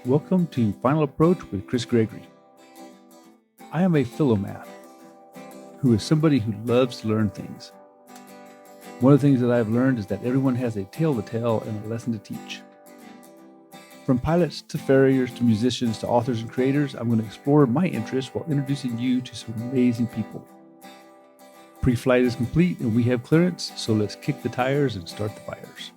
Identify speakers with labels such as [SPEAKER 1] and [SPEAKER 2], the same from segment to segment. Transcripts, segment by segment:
[SPEAKER 1] Welcome to Final Approach with Chris Gregory. I am a philomath who is somebody who loves to learn things. One of the things that I've learned is that everyone has a tale to tell and a lesson to teach. From pilots to farriers to musicians to authors and creators, I'm going to explore my interests while introducing you to some amazing people. Pre-flight is complete and we have clearance, so let's kick the tires and start the fires.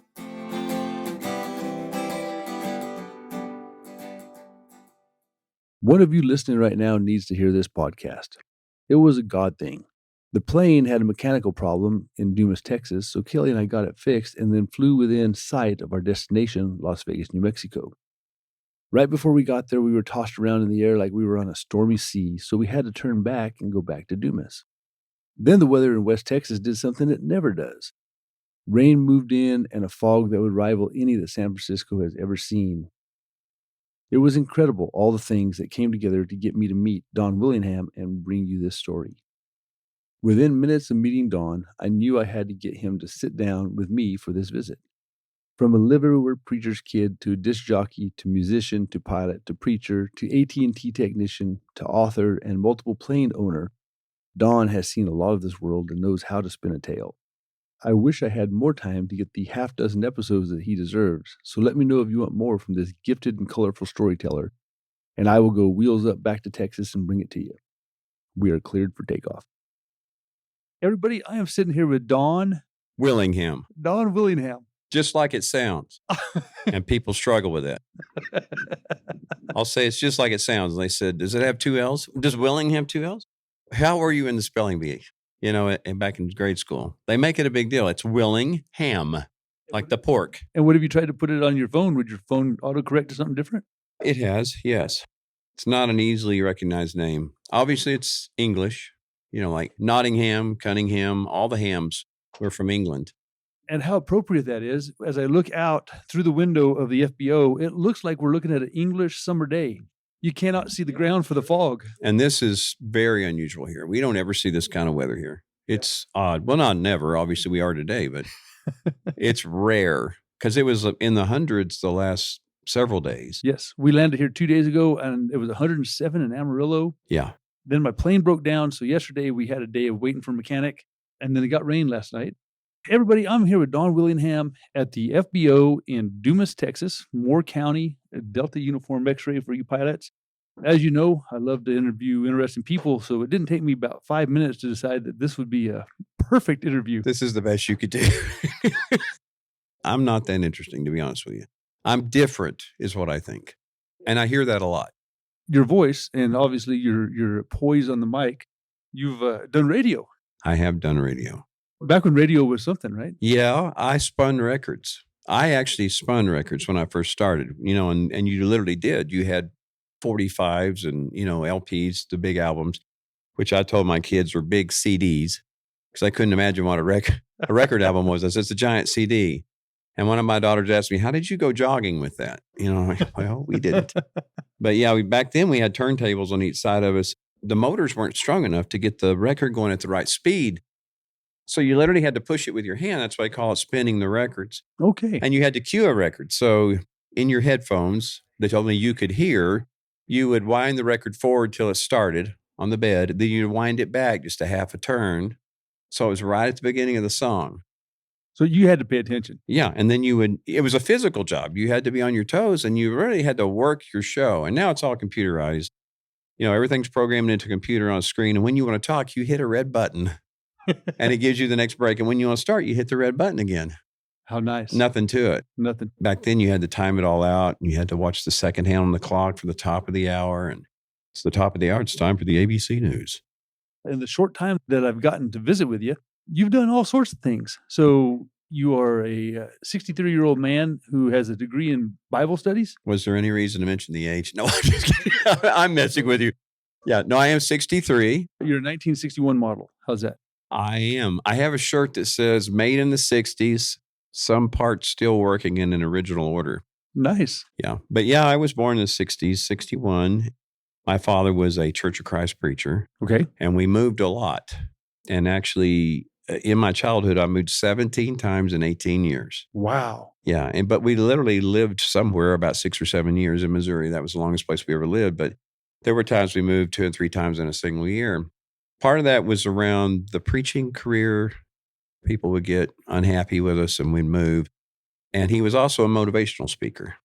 [SPEAKER 1] One of you listening right now needs to hear this podcast. It was a God thing. The plane had a mechanical problem in Dumas, Texas, so Kelly and I got it fixed and then flew within sight of our destination, Las Vegas, New Mexico. Right before we got there, we were tossed around in the air like we were on a stormy sea, so we had to turn back and go back to Dumas. Then the weather in West Texas did something it never does. Rain moved in and a fog that would rival any that San Francisco has ever seen. It was incredible, all the things that came together to get me to meet Don Willingham and bring you this story. Within minutes of meeting Don, I knew I had to get him to sit down with me for this visit. From a live-everywhere preacher's kid to disc jockey to musician to pilot to preacher to AT&T technician to author and multiple plane owner, Don has seen a lot of this world and knows how to spin a tale. I wish I had more time to get the half-dozen episodes that he deserves, so let me know if you want more from this gifted and colorful storyteller, and I will go wheels up back to Texas and bring it to you. We are cleared for takeoff. Everybody, I am sitting here with Don
[SPEAKER 2] Willingham.
[SPEAKER 1] Don Willingham.
[SPEAKER 2] Just like it sounds. And people struggle with that. I'll say it's just like it sounds. And they said, does it have two L's? Does Willingham have two L's? How were you in the spelling bee? Back in grade school. They make it a big deal. It's Willingham, like the pork.
[SPEAKER 1] And what if you tried to put it on your phone? Would your phone autocorrect to something different?
[SPEAKER 2] It has, yes. It's not an easily recognized name. Obviously, it's English. Like Nottingham, Cunningham, all the hams were from England.
[SPEAKER 1] And how appropriate that is. As I look out through the window of the FBO, it looks like we're looking at an English summer day. You cannot see the ground for the fog.
[SPEAKER 2] And this is very unusual here. We don't ever see this kind of weather here. It's odd. Well, not never. Obviously, we are today, but it's rare because it was in the hundreds the last several days.
[SPEAKER 1] Yes. We landed here 2 days ago, and it was 107 in Amarillo.
[SPEAKER 2] Yeah.
[SPEAKER 1] Then my plane broke down. So yesterday we had a day of waiting for a mechanic, and then it got rain last night. Everybody, I'm here with Don Willingham at the FBO in Dumas, Texas, Moore County, Delta Uniform X-ray for you pilots. As you know, I love to interview interesting people, so it didn't take me about 5 minutes to decide that this would be a perfect interview.
[SPEAKER 2] This is the best you could do. I'm not that interesting, to be honest with you. I'm different, is what I think. And I hear that a lot.
[SPEAKER 1] Your voice, and obviously your poise on the mic, you've done radio.
[SPEAKER 2] I have done radio.
[SPEAKER 1] Back when radio was something, right?
[SPEAKER 2] Yeah, I spun records. I actually spun records when I first started, and you literally did. You had 45s and, LPs, the big albums, which I told my kids were big CDs because I couldn't imagine what a record album was. I said, it's a giant CD. And one of my daughters asked me, how did you go jogging with that? Well, we didn't. But yeah, back then we had turntables on each side of us. The motors weren't strong enough to get the record going at the right speed. So you literally had to push it with your hand. That's why I call it spinning the records.
[SPEAKER 1] Okay.
[SPEAKER 2] And you had to cue a record. So in your headphones, they told me you could hear, you would wind the record forward till it started on the bed. Then you'd wind it back just a half a turn. So it was right at the beginning of the song.
[SPEAKER 1] So you had to pay attention.
[SPEAKER 2] Yeah. And then it was a physical job. You had to be on your toes and you really had to work your show. And now it's all computerized. Everything's programmed into a computer on a screen. And when you want to talk, you hit a red button. And it gives you the next break. And when you want to start, you hit the red button again.
[SPEAKER 1] How nice.
[SPEAKER 2] Nothing to it.
[SPEAKER 1] Nothing.
[SPEAKER 2] Back then, you had to time it all out. And you had to watch the second hand on the clock for the top of the hour. And it's the top of the hour. It's time for the ABC News.
[SPEAKER 1] In the short time that I've gotten to visit with you, you've done all sorts of things. So you are a 63-year-old man who has a degree in Bible studies.
[SPEAKER 2] Was there any reason to mention the age? No, I'm just kidding. I'm messing with you. Yeah, no, I am 63.
[SPEAKER 1] You're a 1961 model. How's that?
[SPEAKER 2] I am. I have a shirt that says made in the 60s, some parts still working in an original order.
[SPEAKER 1] Nice.
[SPEAKER 2] Yeah. But yeah, I was born in the 60s, 61. My father was a Church of Christ preacher.
[SPEAKER 1] Okay.
[SPEAKER 2] And we moved a lot. And actually, in my childhood, I moved 17 times in 18 years.
[SPEAKER 1] Wow.
[SPEAKER 2] Yeah. But we literally lived somewhere about 6 or 7 years in Missouri. That was the longest place we ever lived. But there were times we moved 2 and 3 times in a single year. Part of that was around the preaching career. People would get unhappy with us and we'd move. And he was also a motivational speaker.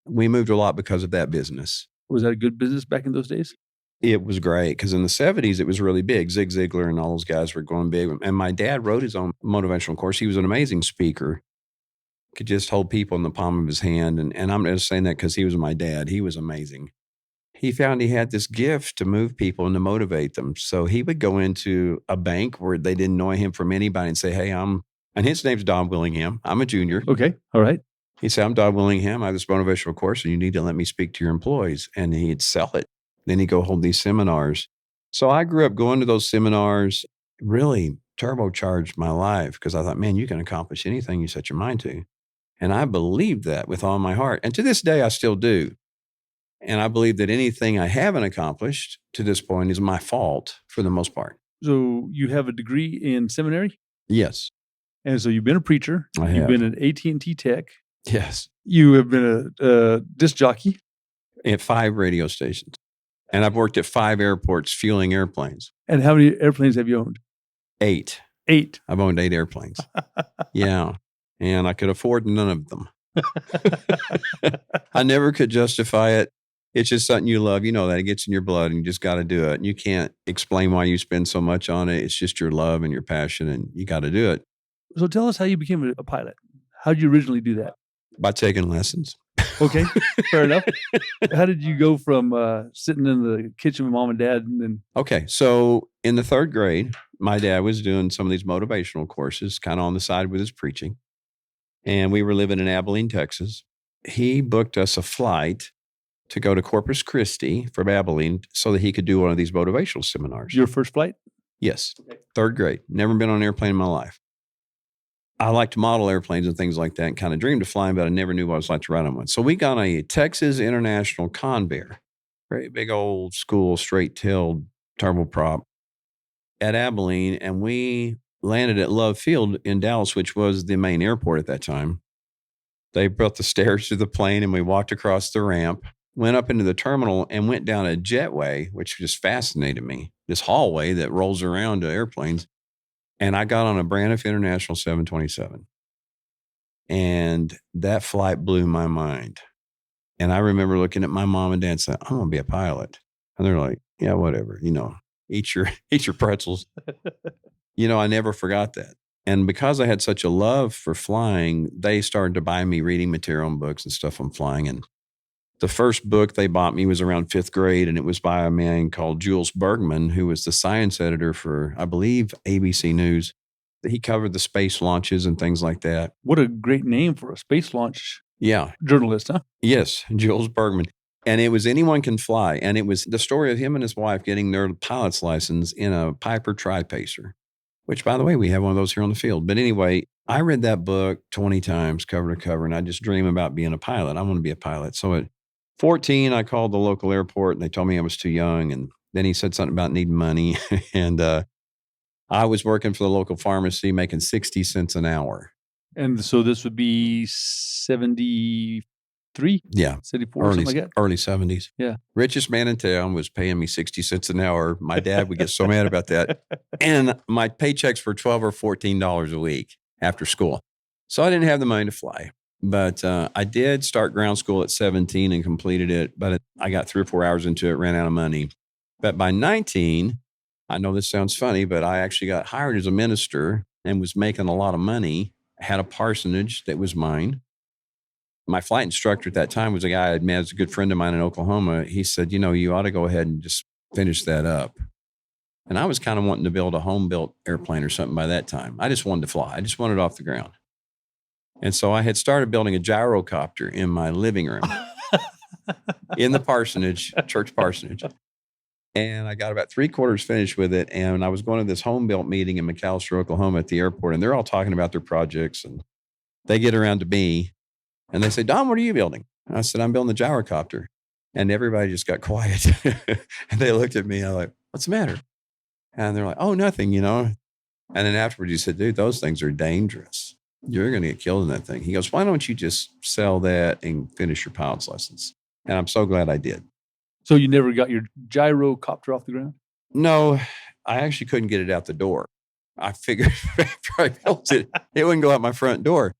[SPEAKER 2] We moved a lot because of that business.
[SPEAKER 1] Was that a good business back in those days?
[SPEAKER 2] It was great because in the 70s, it was really big. Zig Ziglar and all those guys were going big. And my dad wrote his own motivational course. He was an amazing speaker, could just hold people in the palm of his hand. And I'm just saying that because he was my dad. He was amazing. He found he had this gift to move people and to motivate them. So he would go into a bank where they didn't know him from anybody and say, hey, and his name's Don Willingham. I'm a junior.
[SPEAKER 1] Okay. All right.
[SPEAKER 2] He said, I'm Don Willingham. I have this motivational course and you need to let me speak to your employees. And he'd sell it. Then he'd go hold these seminars. So I grew up going to those seminars, really turbocharged my life because I thought, man, you can accomplish anything you set your mind to. And I believed that with all my heart. And to this day, I still do. And I believe that anything I haven't accomplished to this point is my fault for the most part.
[SPEAKER 1] So you have a degree in seminary?
[SPEAKER 2] Yes.
[SPEAKER 1] And so you've been a preacher.
[SPEAKER 2] I have.
[SPEAKER 1] You've been an AT&T tech.
[SPEAKER 2] Yes.
[SPEAKER 1] You have been a disc jockey.
[SPEAKER 2] At 5 radio stations. And I've worked at 5 airports fueling airplanes.
[SPEAKER 1] And how many airplanes have you owned?
[SPEAKER 2] 8.
[SPEAKER 1] 8.
[SPEAKER 2] I've owned 8 airplanes. Yeah. And I could afford none of them. I never could justify it. It's just something you love. You know that. It gets in your blood and you just got to do it. And you can't explain why you spend so much on it. It's just your love and your passion and you got to do it.
[SPEAKER 1] So tell us how you became a pilot. How did you originally do that?
[SPEAKER 2] By taking lessons.
[SPEAKER 1] Okay, fair enough. How did you go from sitting in the kitchen with mom and dad and then?
[SPEAKER 2] Okay, so in the 3rd grade, my dad was doing some of these motivational courses, kind of on the side with his preaching. And we were living in Abilene, Texas. He booked us a flight to go to Corpus Christi from Abilene so that he could do one of these motivational seminars.
[SPEAKER 1] Your first flight?
[SPEAKER 2] Yes, 3rd grade. Never been on an airplane in my life. I like to model airplanes and things like that and kind of dreamed of flying, but I never knew what it was like to ride on one. So we got a Texas International Convair, very big old school straight-tailed turboprop at Abilene, and we landed at Love Field in Dallas, which was the main airport at that time. They built the stairs to the plane, and we walked across the ramp, went up into the terminal, and went down a jetway, which just fascinated me, this hallway that rolls around to airplanes. And I got on a Braniff International 727. And that flight blew my mind. And I remember looking at my mom and dad saying, I'm going to be a pilot. And they're like, yeah, whatever, eat your pretzels. I never forgot that. And because I had such a love for flying, they started to buy me reading material and books and stuff on flying. And the first book they bought me was around 5th grade, and it was by a man called Jules Bergman, who was the science editor for, I believe, ABC News. He covered the space launches and things like that.
[SPEAKER 1] What a great name for a space launch journalist, huh?
[SPEAKER 2] Yes, Jules Bergman. And it was Anyone Can Fly. And it was the story of him and his wife getting their pilot's license in a Piper Tri-Pacer, which, by the way, we have one of those here on the field. But anyway, I read that book 20 times, cover to cover, and I just dream about being a pilot. I want to be a pilot. So at 14, I called the local airport and they told me I was too young. And then he said something about needing money. And I was working for the local pharmacy making 60 cents an hour.
[SPEAKER 1] And so this would be 73?
[SPEAKER 2] Yeah.
[SPEAKER 1] 74, something like that?
[SPEAKER 2] Early 70s.
[SPEAKER 1] Yeah.
[SPEAKER 2] Richest man in town was paying me 60 cents an hour. My dad would get so mad about that. And my paychecks were $12 or $14 a week after school. So I didn't have the money to fly. But I did start ground school at 17 and completed it. But I got 3 or 4 hours into it, ran out of money. But by 19, I know this sounds funny, but I actually got hired as a minister and was making a lot of money. I had a parsonage that was mine. My flight instructor at that time was a guy I had met as a good friend of mine in Oklahoma. He said, you ought to go ahead and just finish that up. And I was kind of wanting to build a home-built airplane or something by that time. I just wanted to fly. I just wanted it off the ground. And so I had started building a gyrocopter in my living room in the parsonage, church parsonage. And I got about 3/4 finished with it. And I was going to this home-built meeting in McAlester, Oklahoma at the airport. And they're all talking about their projects. And they get around to me and they say, Don, what are you building? And I said, I'm building the gyrocopter. And everybody just got quiet. And they looked at me. I'm like, what's the matter? And they're like, oh, nothing, And then afterwards he said, dude, those things are dangerous. You're going to get killed in that thing. He goes, why don't you just sell that and finish your pilot's license? And I'm so glad I did.
[SPEAKER 1] So you never got your gyrocopter off the ground?
[SPEAKER 2] No, I actually couldn't get it out the door. I figured after I built it, it wouldn't go out my front door.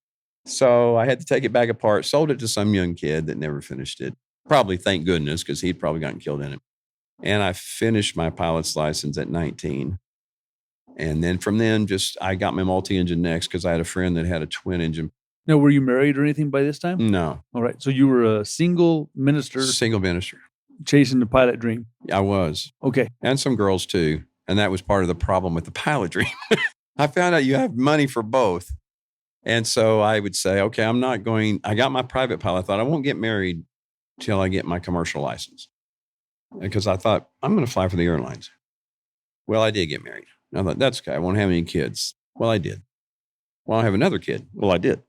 [SPEAKER 2] So I had to take it back apart, sold it to some young kid that never finished it. Probably, thank goodness, because he'd probably gotten killed in it. And I finished my pilot's license at 19. And then from then, I got my multi-engine next because I had a friend that had a twin engine.
[SPEAKER 1] Now, were you married or anything by this time?
[SPEAKER 2] No.
[SPEAKER 1] All right. So you were a single minister chasing the pilot dream.
[SPEAKER 2] I was.
[SPEAKER 1] Okay.
[SPEAKER 2] And some girls too. And that was part of the problem with the pilot dream. I found out you have money for both. And so I would say, okay, I got my private pilot. I thought I won't get married till I get my commercial license. Because I thought, I'm going to fly for the airlines. Well, I did get married. And I thought, that's okay. I won't have any kids. Well, I did. Well, I have another kid. Well, I did.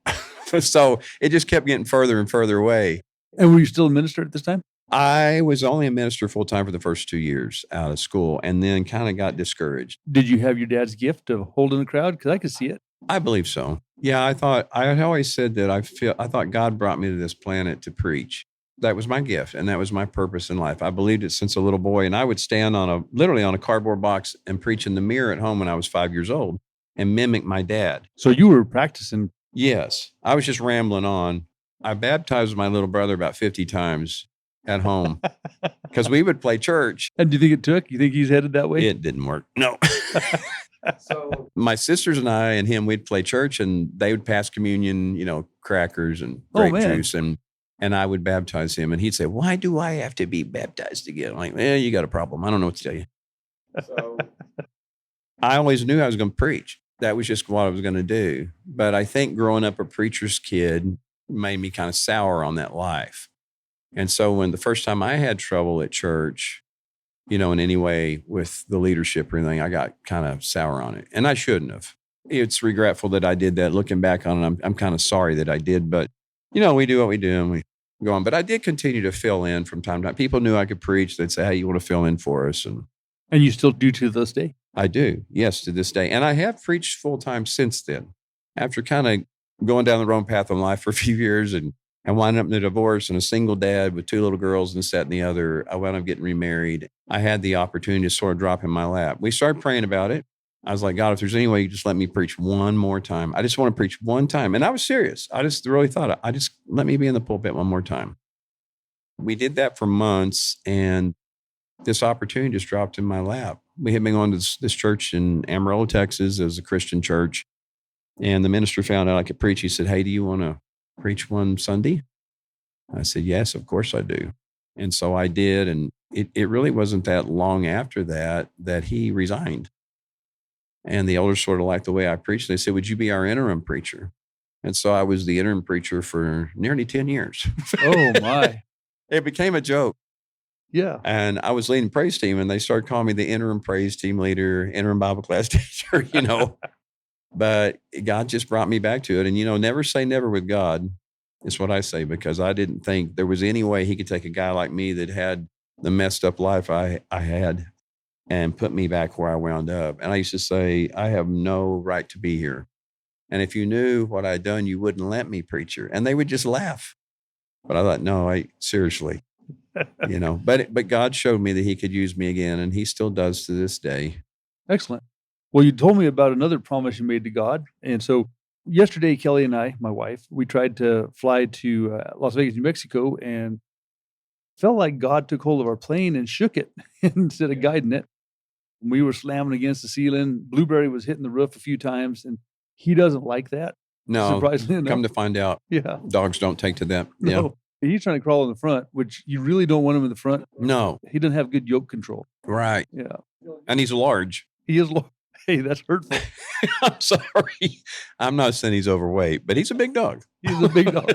[SPEAKER 2] So it just kept getting further and further away.
[SPEAKER 1] And were you still a minister at this time?
[SPEAKER 2] I was only a minister full time for the first 2 years out of school and then kind of got discouraged.
[SPEAKER 1] Did you have your dad's gift of holding a crowd? Because I could see it.
[SPEAKER 2] I believe so. Yeah, I always said that I thought God brought me to this planet to preach. That was my gift and that was my purpose in life. I believed it since a little boy, and I would stand literally on a cardboard box and preach in the mirror at home when I was 5 years old and mimic my dad.
[SPEAKER 1] So you were practicing?
[SPEAKER 2] Yes. I was just rambling on. I baptized my little brother about 50 times at home because we would play church.
[SPEAKER 1] And do you think it took? You think he's headed that way?
[SPEAKER 2] It didn't work. No. So my sisters and I and him, we'd play church and they would pass communion, crackers and grape juice. And I would baptize him. And he'd say, why do I have to be baptized again? I'm like, you got a problem. I don't know what to tell you. So I always knew I was going to preach. That was just what I was going to do. But I think growing up a preacher's kid made me kind of sour on that life. And so when the first time I had trouble at church, in any way with the leadership or anything, I got kind of sour on it. And I shouldn't have. It's regretful that I did that. Looking back on it, I'm kind of sorry that I did. But, we do what we do and we go on. But I did continue to fill in from time to time. People knew I could preach. They'd say, hey, you want to fill in for us? And
[SPEAKER 1] you still do to this day?
[SPEAKER 2] I do. Yes, to this day. And I have preached full time since then. After kind of going down the wrong path in life for a few years and winding up in a divorce and a single dad with 2 little girls and this, that, and the other, I wound up getting remarried. I had the opportunity to sort of drop in my lap. We started praying about it. I was like, God, if there's any way you just let me preach one more time. I just want to preach one time. And I was serious. I just really thought, let me be in the pulpit one more time. We did that for months and this opportunity just dropped in my lap. We had been going to this church in Amarillo, Texas. It was a Christian church. And the minister found out I could preach. He said, hey, do you want to preach one Sunday? I said, yes, of course I do. And so I did. And it really wasn't that long after that he resigned. And the elders sort of liked the way I preached. They said, would you be our interim preacher? And so I was the interim preacher for nearly 10 years.
[SPEAKER 1] Oh, my.
[SPEAKER 2] It became a joke.
[SPEAKER 1] Yeah.
[SPEAKER 2] And I was leading praise team and they started calling me the interim praise team leader, interim Bible class teacher, But God just brought me back to it. And, never say never with God is what I say, because I didn't think there was any way he could take a guy like me that had the messed up life I had and put me back where I wound up. And I used to say, I have no right to be here. And if you knew what I'd done, you wouldn't let me, preacher. And they would just laugh. But I thought, no, seriously, but God showed me that he could use me again. And he still does to this day.
[SPEAKER 1] Excellent. Well, you told me about another promise you made to God. And so yesterday, Kelly and I, my wife, we tried to fly to Las Vegas, New Mexico, and felt like God took hold of our plane and shook it instead of guiding it. We were slamming against the ceiling. Blueberry was hitting the roof a few times, and he doesn't like that.
[SPEAKER 2] No,
[SPEAKER 1] surprisingly enough.
[SPEAKER 2] Come to find out, dogs don't take to that.
[SPEAKER 1] No. Yeah. He's trying to crawl in the front, which you really don't want him in the front.
[SPEAKER 2] No.
[SPEAKER 1] He doesn't have good yoke control.
[SPEAKER 2] Right.
[SPEAKER 1] Yeah.
[SPEAKER 2] And he's large.
[SPEAKER 1] He is large. Hey, that's hurtful.
[SPEAKER 2] I'm sorry. I'm not saying he's overweight, but he's a big dog.
[SPEAKER 1] He's a big dog.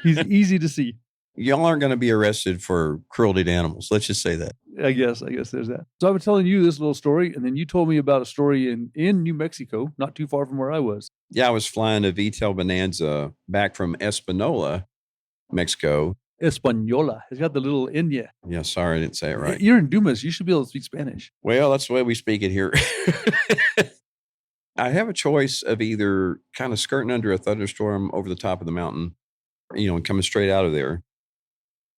[SPEAKER 1] He's easy to see.
[SPEAKER 2] Y'all aren't going to be arrested for cruelty to animals. Let's just say that.
[SPEAKER 1] I guess there's that. So I was telling you this little story, and then you told me about a story in New Mexico, not too far from where I was.
[SPEAKER 2] Yeah, I was flying a VTEL Bonanza back from Espanola, Mexico.
[SPEAKER 1] Española. It's got the little in you.
[SPEAKER 2] Yeah, sorry, I didn't say it right.
[SPEAKER 1] You're in Dumas. You should be able to speak Spanish.
[SPEAKER 2] Well, that's the way we speak it here. I have a choice of either kind of skirting under a thunderstorm over the top of the mountain, and coming straight out of there,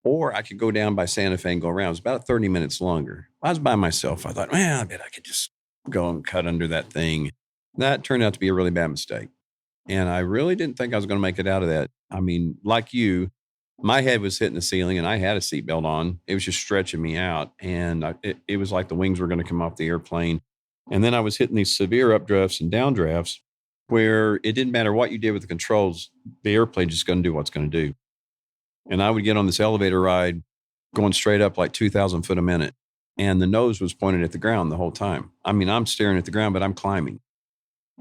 [SPEAKER 2] or I could go down by Santa Fe and go around. It's about 30 minutes longer. I was by myself. I thought, man, I bet I could just go and cut under that thing. That turned out to be a really bad mistake. And I really didn't think I was going to make it out of that. I mean, like you, my head was hitting the ceiling and I had a seatbelt on. It was just stretching me out. And it was like the wings were going to come off the airplane. And then I was hitting these severe updrafts and downdrafts where it didn't matter what you did with the controls, the airplane just going to do what's going to do. And I would get on this elevator ride going straight up like 2,000 foot a minute. And the nose was pointed at the ground the whole time. I mean, I'm staring at the ground, but I'm climbing.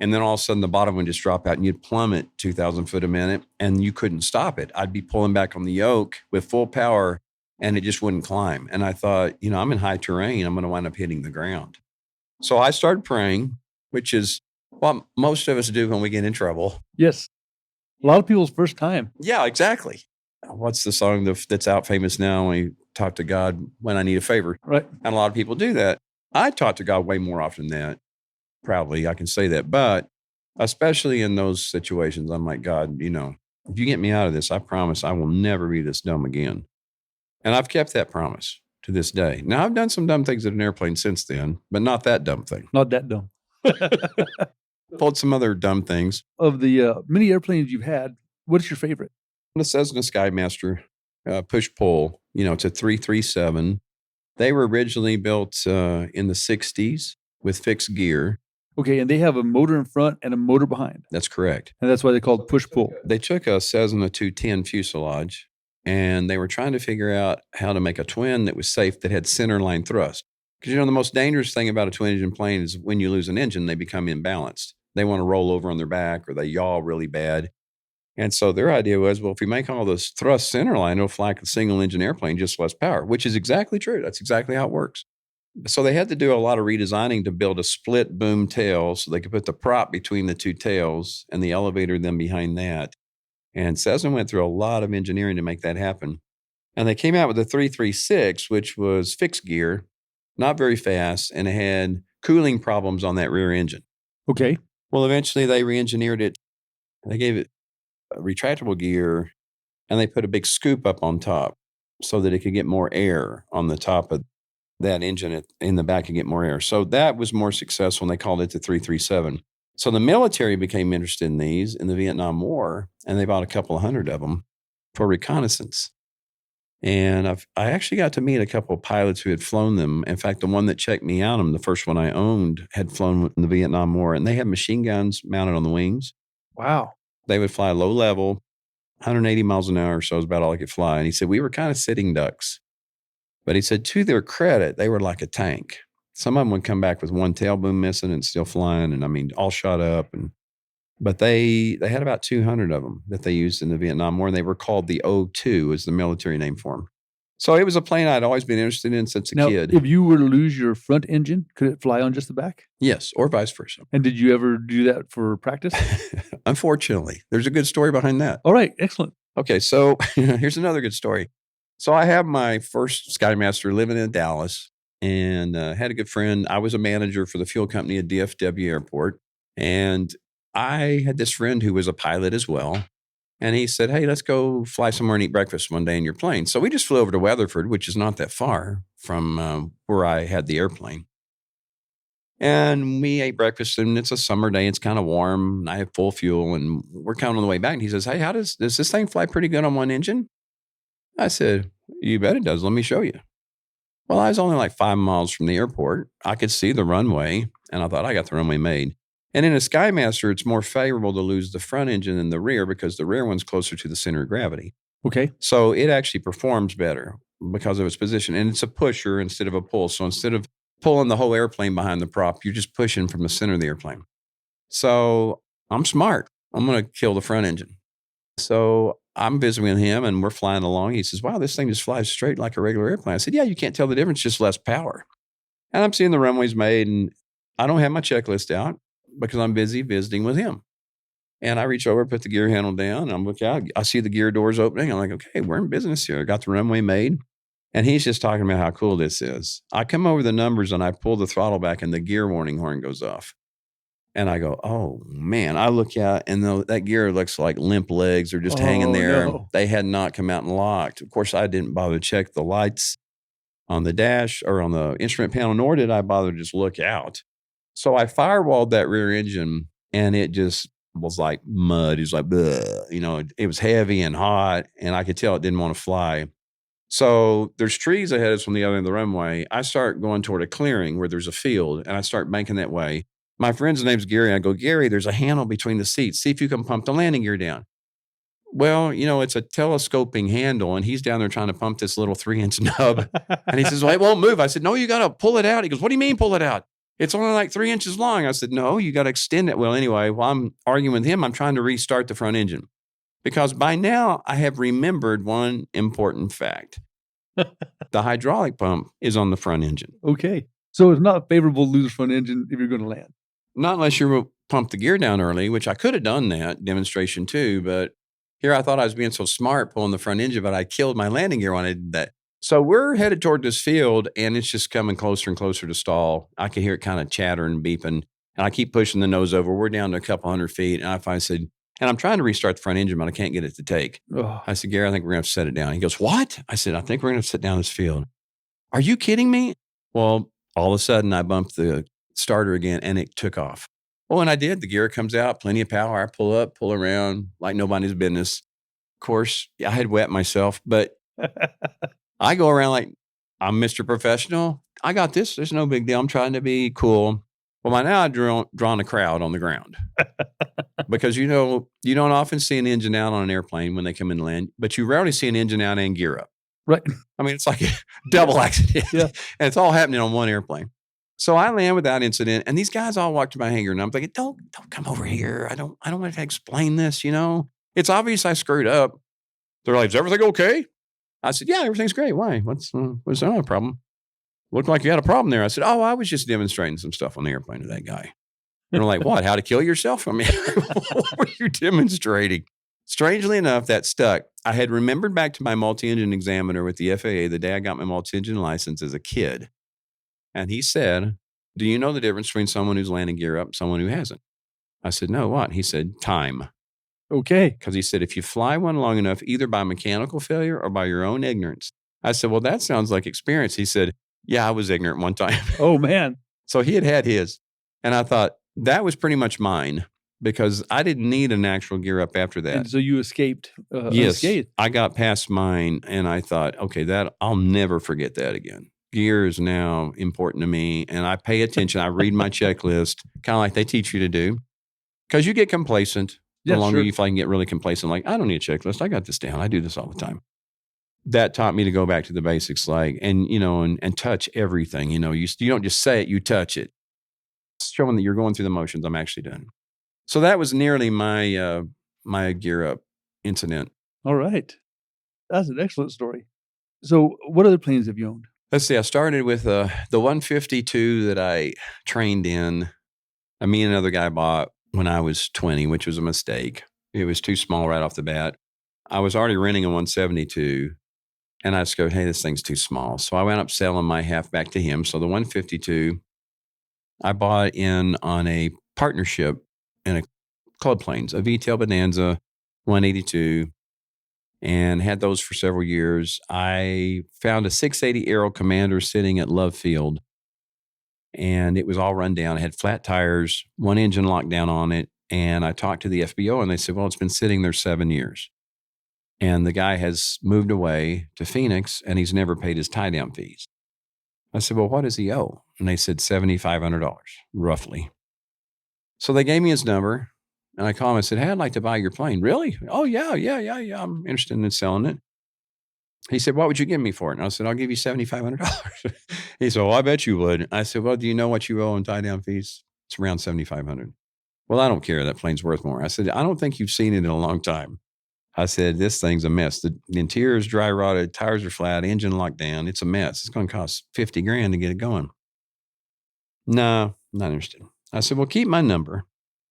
[SPEAKER 2] And then all of a sudden the bottom would just drop out and you'd plummet 2,000 foot a minute and you couldn't stop it. I'd be pulling back on the yoke with full power and it just wouldn't climb. And I thought, I'm in high terrain. I'm going to wind up hitting the ground. So I started praying, which is what most of us do when we get in trouble.
[SPEAKER 1] Yes. A lot of people's first time.
[SPEAKER 2] Yeah, exactly. What's the song that's out famous now? When you talk to God when I need a favor.
[SPEAKER 1] Right.
[SPEAKER 2] And a lot of people do that. I talk to God way more often than that. Proudly, I can say that. But especially in those situations, I'm like, God, if you get me out of this, I promise I will never be this dumb again. And I've kept that promise to this day. Now, I've done some dumb things in an airplane since then, but not that dumb thing.
[SPEAKER 1] Not that dumb.
[SPEAKER 2] Pulled some other dumb things.
[SPEAKER 1] Of the many airplanes you've had, what's your favorite?
[SPEAKER 2] The Cessna Skymaster push-pull, it's a 337. They were originally built in the 60s with fixed gear.
[SPEAKER 1] Okay, and they have a motor in front and a motor behind.
[SPEAKER 2] That's correct.
[SPEAKER 1] And that's why they called it push-pull.
[SPEAKER 2] They took a Cessna 210 fuselage, and they were trying to figure out how to make a twin that was safe that had center line thrust. Because, the most dangerous thing about a twin-engine plane is when you lose an engine, they become imbalanced. They want to roll over on their back or they yaw really bad. And so their idea was, well, if we make all this thrust center line, it'll fly like a single-engine airplane, just less power, which is exactly true. That's exactly how it works. So they had to do a lot of redesigning to build a split boom tail so they could put the prop between the two tails and the elevator then behind that. And Cessna went through a lot of engineering to make that happen. And they came out with the 336, which was fixed gear, not very fast, and it had cooling problems on that rear engine.
[SPEAKER 1] Okay.
[SPEAKER 2] Well, eventually they re-engineered it. They gave it a retractable gear and they put a big scoop up on top so that it could get more air on the top of that engine in the back and get more air. So that was more successful, and they called it the 337. So the military became interested in these in the Vietnam War, and they bought a couple of hundred of them for reconnaissance. And I actually got to meet a couple of pilots who had flown them. In fact, the one that checked me out, the first one I owned, had flown in the Vietnam War, and they had machine guns mounted on the wings.
[SPEAKER 1] Wow.
[SPEAKER 2] They would fly low level, 180 miles an hour, so it was about all I could fly. And he said, we were kind of sitting ducks. But he said, to their credit, they were like a tank. Some of them would come back with one tail boom missing and still flying, and all shot up. But they had about 200 of them that they used in the Vietnam War, and they were called the O2, is the military name for them. So it was a plane I'd always been interested in since a kid.
[SPEAKER 1] If you were to lose your front engine, could it fly on just the back?
[SPEAKER 2] Yes, or vice versa.
[SPEAKER 1] And did you ever do that for practice?
[SPEAKER 2] Unfortunately, there's a good story behind that.
[SPEAKER 1] All right, excellent.
[SPEAKER 2] Okay, so here's another good story. So I have my first Skymaster living in Dallas and had a good friend. I was a manager for the fuel company at DFW Airport. And I had this friend who was a pilot as well. And he said, hey, let's go fly somewhere and eat breakfast one day in your plane. So we just flew over to Weatherford, which is not that far from where I had the airplane. And we ate breakfast, and it's a summer day. It's kind of warm. And I have full fuel, and we're kind of on the way back. And he says, hey, does this thing fly pretty good on one engine? I said, you bet it does. Let me show you. Well, I was only like 5 miles from the airport. I could see the runway, and I thought I got the runway made. And in a Skymaster, it's more favorable to lose the front engine than the rear because the rear one's closer to the center of gravity.
[SPEAKER 1] Okay.
[SPEAKER 2] So it actually performs better because of its position. And it's a pusher instead of a pull. So instead of pulling the whole airplane behind the prop, you're just pushing from the center of the airplane. So I'm smart. I'm going to kill the front engine. So I'm visiting with him and we're flying along. He says, wow, this thing just flies straight like a regular airplane. I said, yeah, you can't tell the difference, just less power. And I'm seeing the runways made, and I don't have my checklist out because I'm busy visiting with him. And I reach over, put the gear handle down, and I'm looking out. I see the gear doors opening. I'm like, okay, we're in business here. I got the runway made. And he's just talking about how cool this is. I come over the numbers and I pull the throttle back and the gear warning horn goes off. And I go, oh, man. I look out, and that gear looks like limp legs are just hanging
[SPEAKER 1] Oh,
[SPEAKER 2] there.
[SPEAKER 1] no.
[SPEAKER 2] They had not come out and locked. Of course, I didn't bother to check the lights on the dash or on the instrument panel, nor did I bother to just look out. So I firewalled that rear engine, and it just was like mud. It was like, bleh. It was heavy and hot, and I could tell it didn't want to fly. So there's trees ahead of us from the other end of the runway. I start going toward a clearing where there's a field, and I start banking that way. My friend's name's Gary. I go, Gary, there's a handle between the seats. See if you can pump the landing gear down. Well, it's a telescoping handle, and he's down there trying to pump this little 3-inch nub. And he says, well, it won't move. I said, no, you got to pull it out. He goes, what do you mean pull it out? It's only like 3 inches long. I said, no, you got to extend it. Well, anyway, while I'm arguing with him, I'm trying to restart the front engine because by now I have remembered one important fact. The hydraulic pump is on the front engine.
[SPEAKER 1] Okay. So it's not favorable to lose front engine if you're going to land.
[SPEAKER 2] Not unless you pump the gear down early, which I could have done that demonstration too. But here I thought I was being so smart pulling the front engine, but I killed my landing gear when I did that. So we're headed toward this field, and it's just coming closer and closer to stall. I can hear it kind of chattering, beeping, and I keep pushing the nose over. We're down to a couple hundred feet, and I finally said, and I'm trying to restart the front engine, but I can't get it to take.
[SPEAKER 1] Oh.
[SPEAKER 2] I said, Gary, I think we're going to have to set it down. He goes, what? I said, I think we're going to set down this field. Are you kidding me? Well, all of a sudden, I bumped the starter again, and it took off. Oh, and I did. The gear comes out, plenty of power. I pull up, pull around like nobody's business. Of course, I had wet myself, but I go around like I'm Mr. Professional. I got this. There's no big deal. I'm trying to be cool. Well, by now I've drawn a crowd on the ground because, you don't often see an engine out on an airplane when they come in to land, but you rarely see an engine out and gear up.
[SPEAKER 1] Right.
[SPEAKER 2] I mean, it's like a double accident.
[SPEAKER 1] Yeah.
[SPEAKER 2] And it's all happening on one airplane. So I land without incident, and these guys all walk to my hangar, and I'm thinking, don't come over here. I don't want to explain this, It's obvious I screwed up. They're like, is everything okay? I said, yeah, everything's great. Why? What's the problem? Looked like you had a problem there. I said, oh, I was just demonstrating some stuff on the airplane to that guy. And they're like, what? How to kill yourself? I mean, what were you demonstrating? Strangely enough, that stuck. I had remembered back to my multi-engine examiner with the FAA the day I got my multi-engine license as a kid. And he said, do you know the difference between someone who's landing gear up and someone who hasn't? I said, no, what? He said, time.
[SPEAKER 1] Okay.
[SPEAKER 2] Because he said, if you fly one long enough, either by mechanical failure or by your own ignorance. I said, well, that sounds like experience. He said, yeah, I was ignorant one time.
[SPEAKER 1] Oh, man.
[SPEAKER 2] So he had his. And I thought that was pretty much mine because I didn't need an actual gear up after that.
[SPEAKER 1] And so you escaped.
[SPEAKER 2] Yes.
[SPEAKER 1] Unscathed.
[SPEAKER 2] I got past mine and I thought, okay, I'll never forget that again. Gear is now important to me and I pay attention. I read my checklist, kind of like they teach you to do because you get complacent. The longer you fly, you can get really complacent. Like, I don't need a checklist. I got this down. I do this all the time. That taught me to go back to the basics, and touch everything. You don't just say it, you touch it. Showing that you're going through the motions. I'm actually done. So that was nearly my my gear up incident.
[SPEAKER 1] All right. That's an excellent story. So what other planes have you owned?
[SPEAKER 2] Let's see. I started with the 152 that I trained in. Me and another guy bought when I was 20, which was a mistake. It was too small right off the bat. I was already renting a 172, and I just go, hey, this thing's too small. So I wound up selling my half back to him. So the 152, I bought in on a partnership in a Club Planes, a V-tail Bonanza 182, and had those for several years. I found a 680 Aero Commander sitting at Love Field, and it was all run down. It had flat tires, one engine locked down on it. And I talked to the FBO and they said, well, it's been sitting there 7 years. And the guy has moved away to Phoenix and he's never paid his tie down fees. I said, well, what does he owe? And they said $7,500, roughly. So they gave me his number and I called him. I said, hey, I'd like to buy your plane. Really? Oh, yeah. I'm interested in selling it. He said, what would you give me for it? And I said, I'll give you $7,500. He said, well, I bet you would. I said, well, do you know what you owe in tie down fees? It's around $7,500. Well, I don't care. That plane's worth more. I said, I don't think you've seen it in a long time. I said, this thing's a mess. The interior is dry rotted. Tires are flat. Engine locked down. It's a mess. It's going to cost $50,000 to get it going. No, not interested. I said, well, keep my number.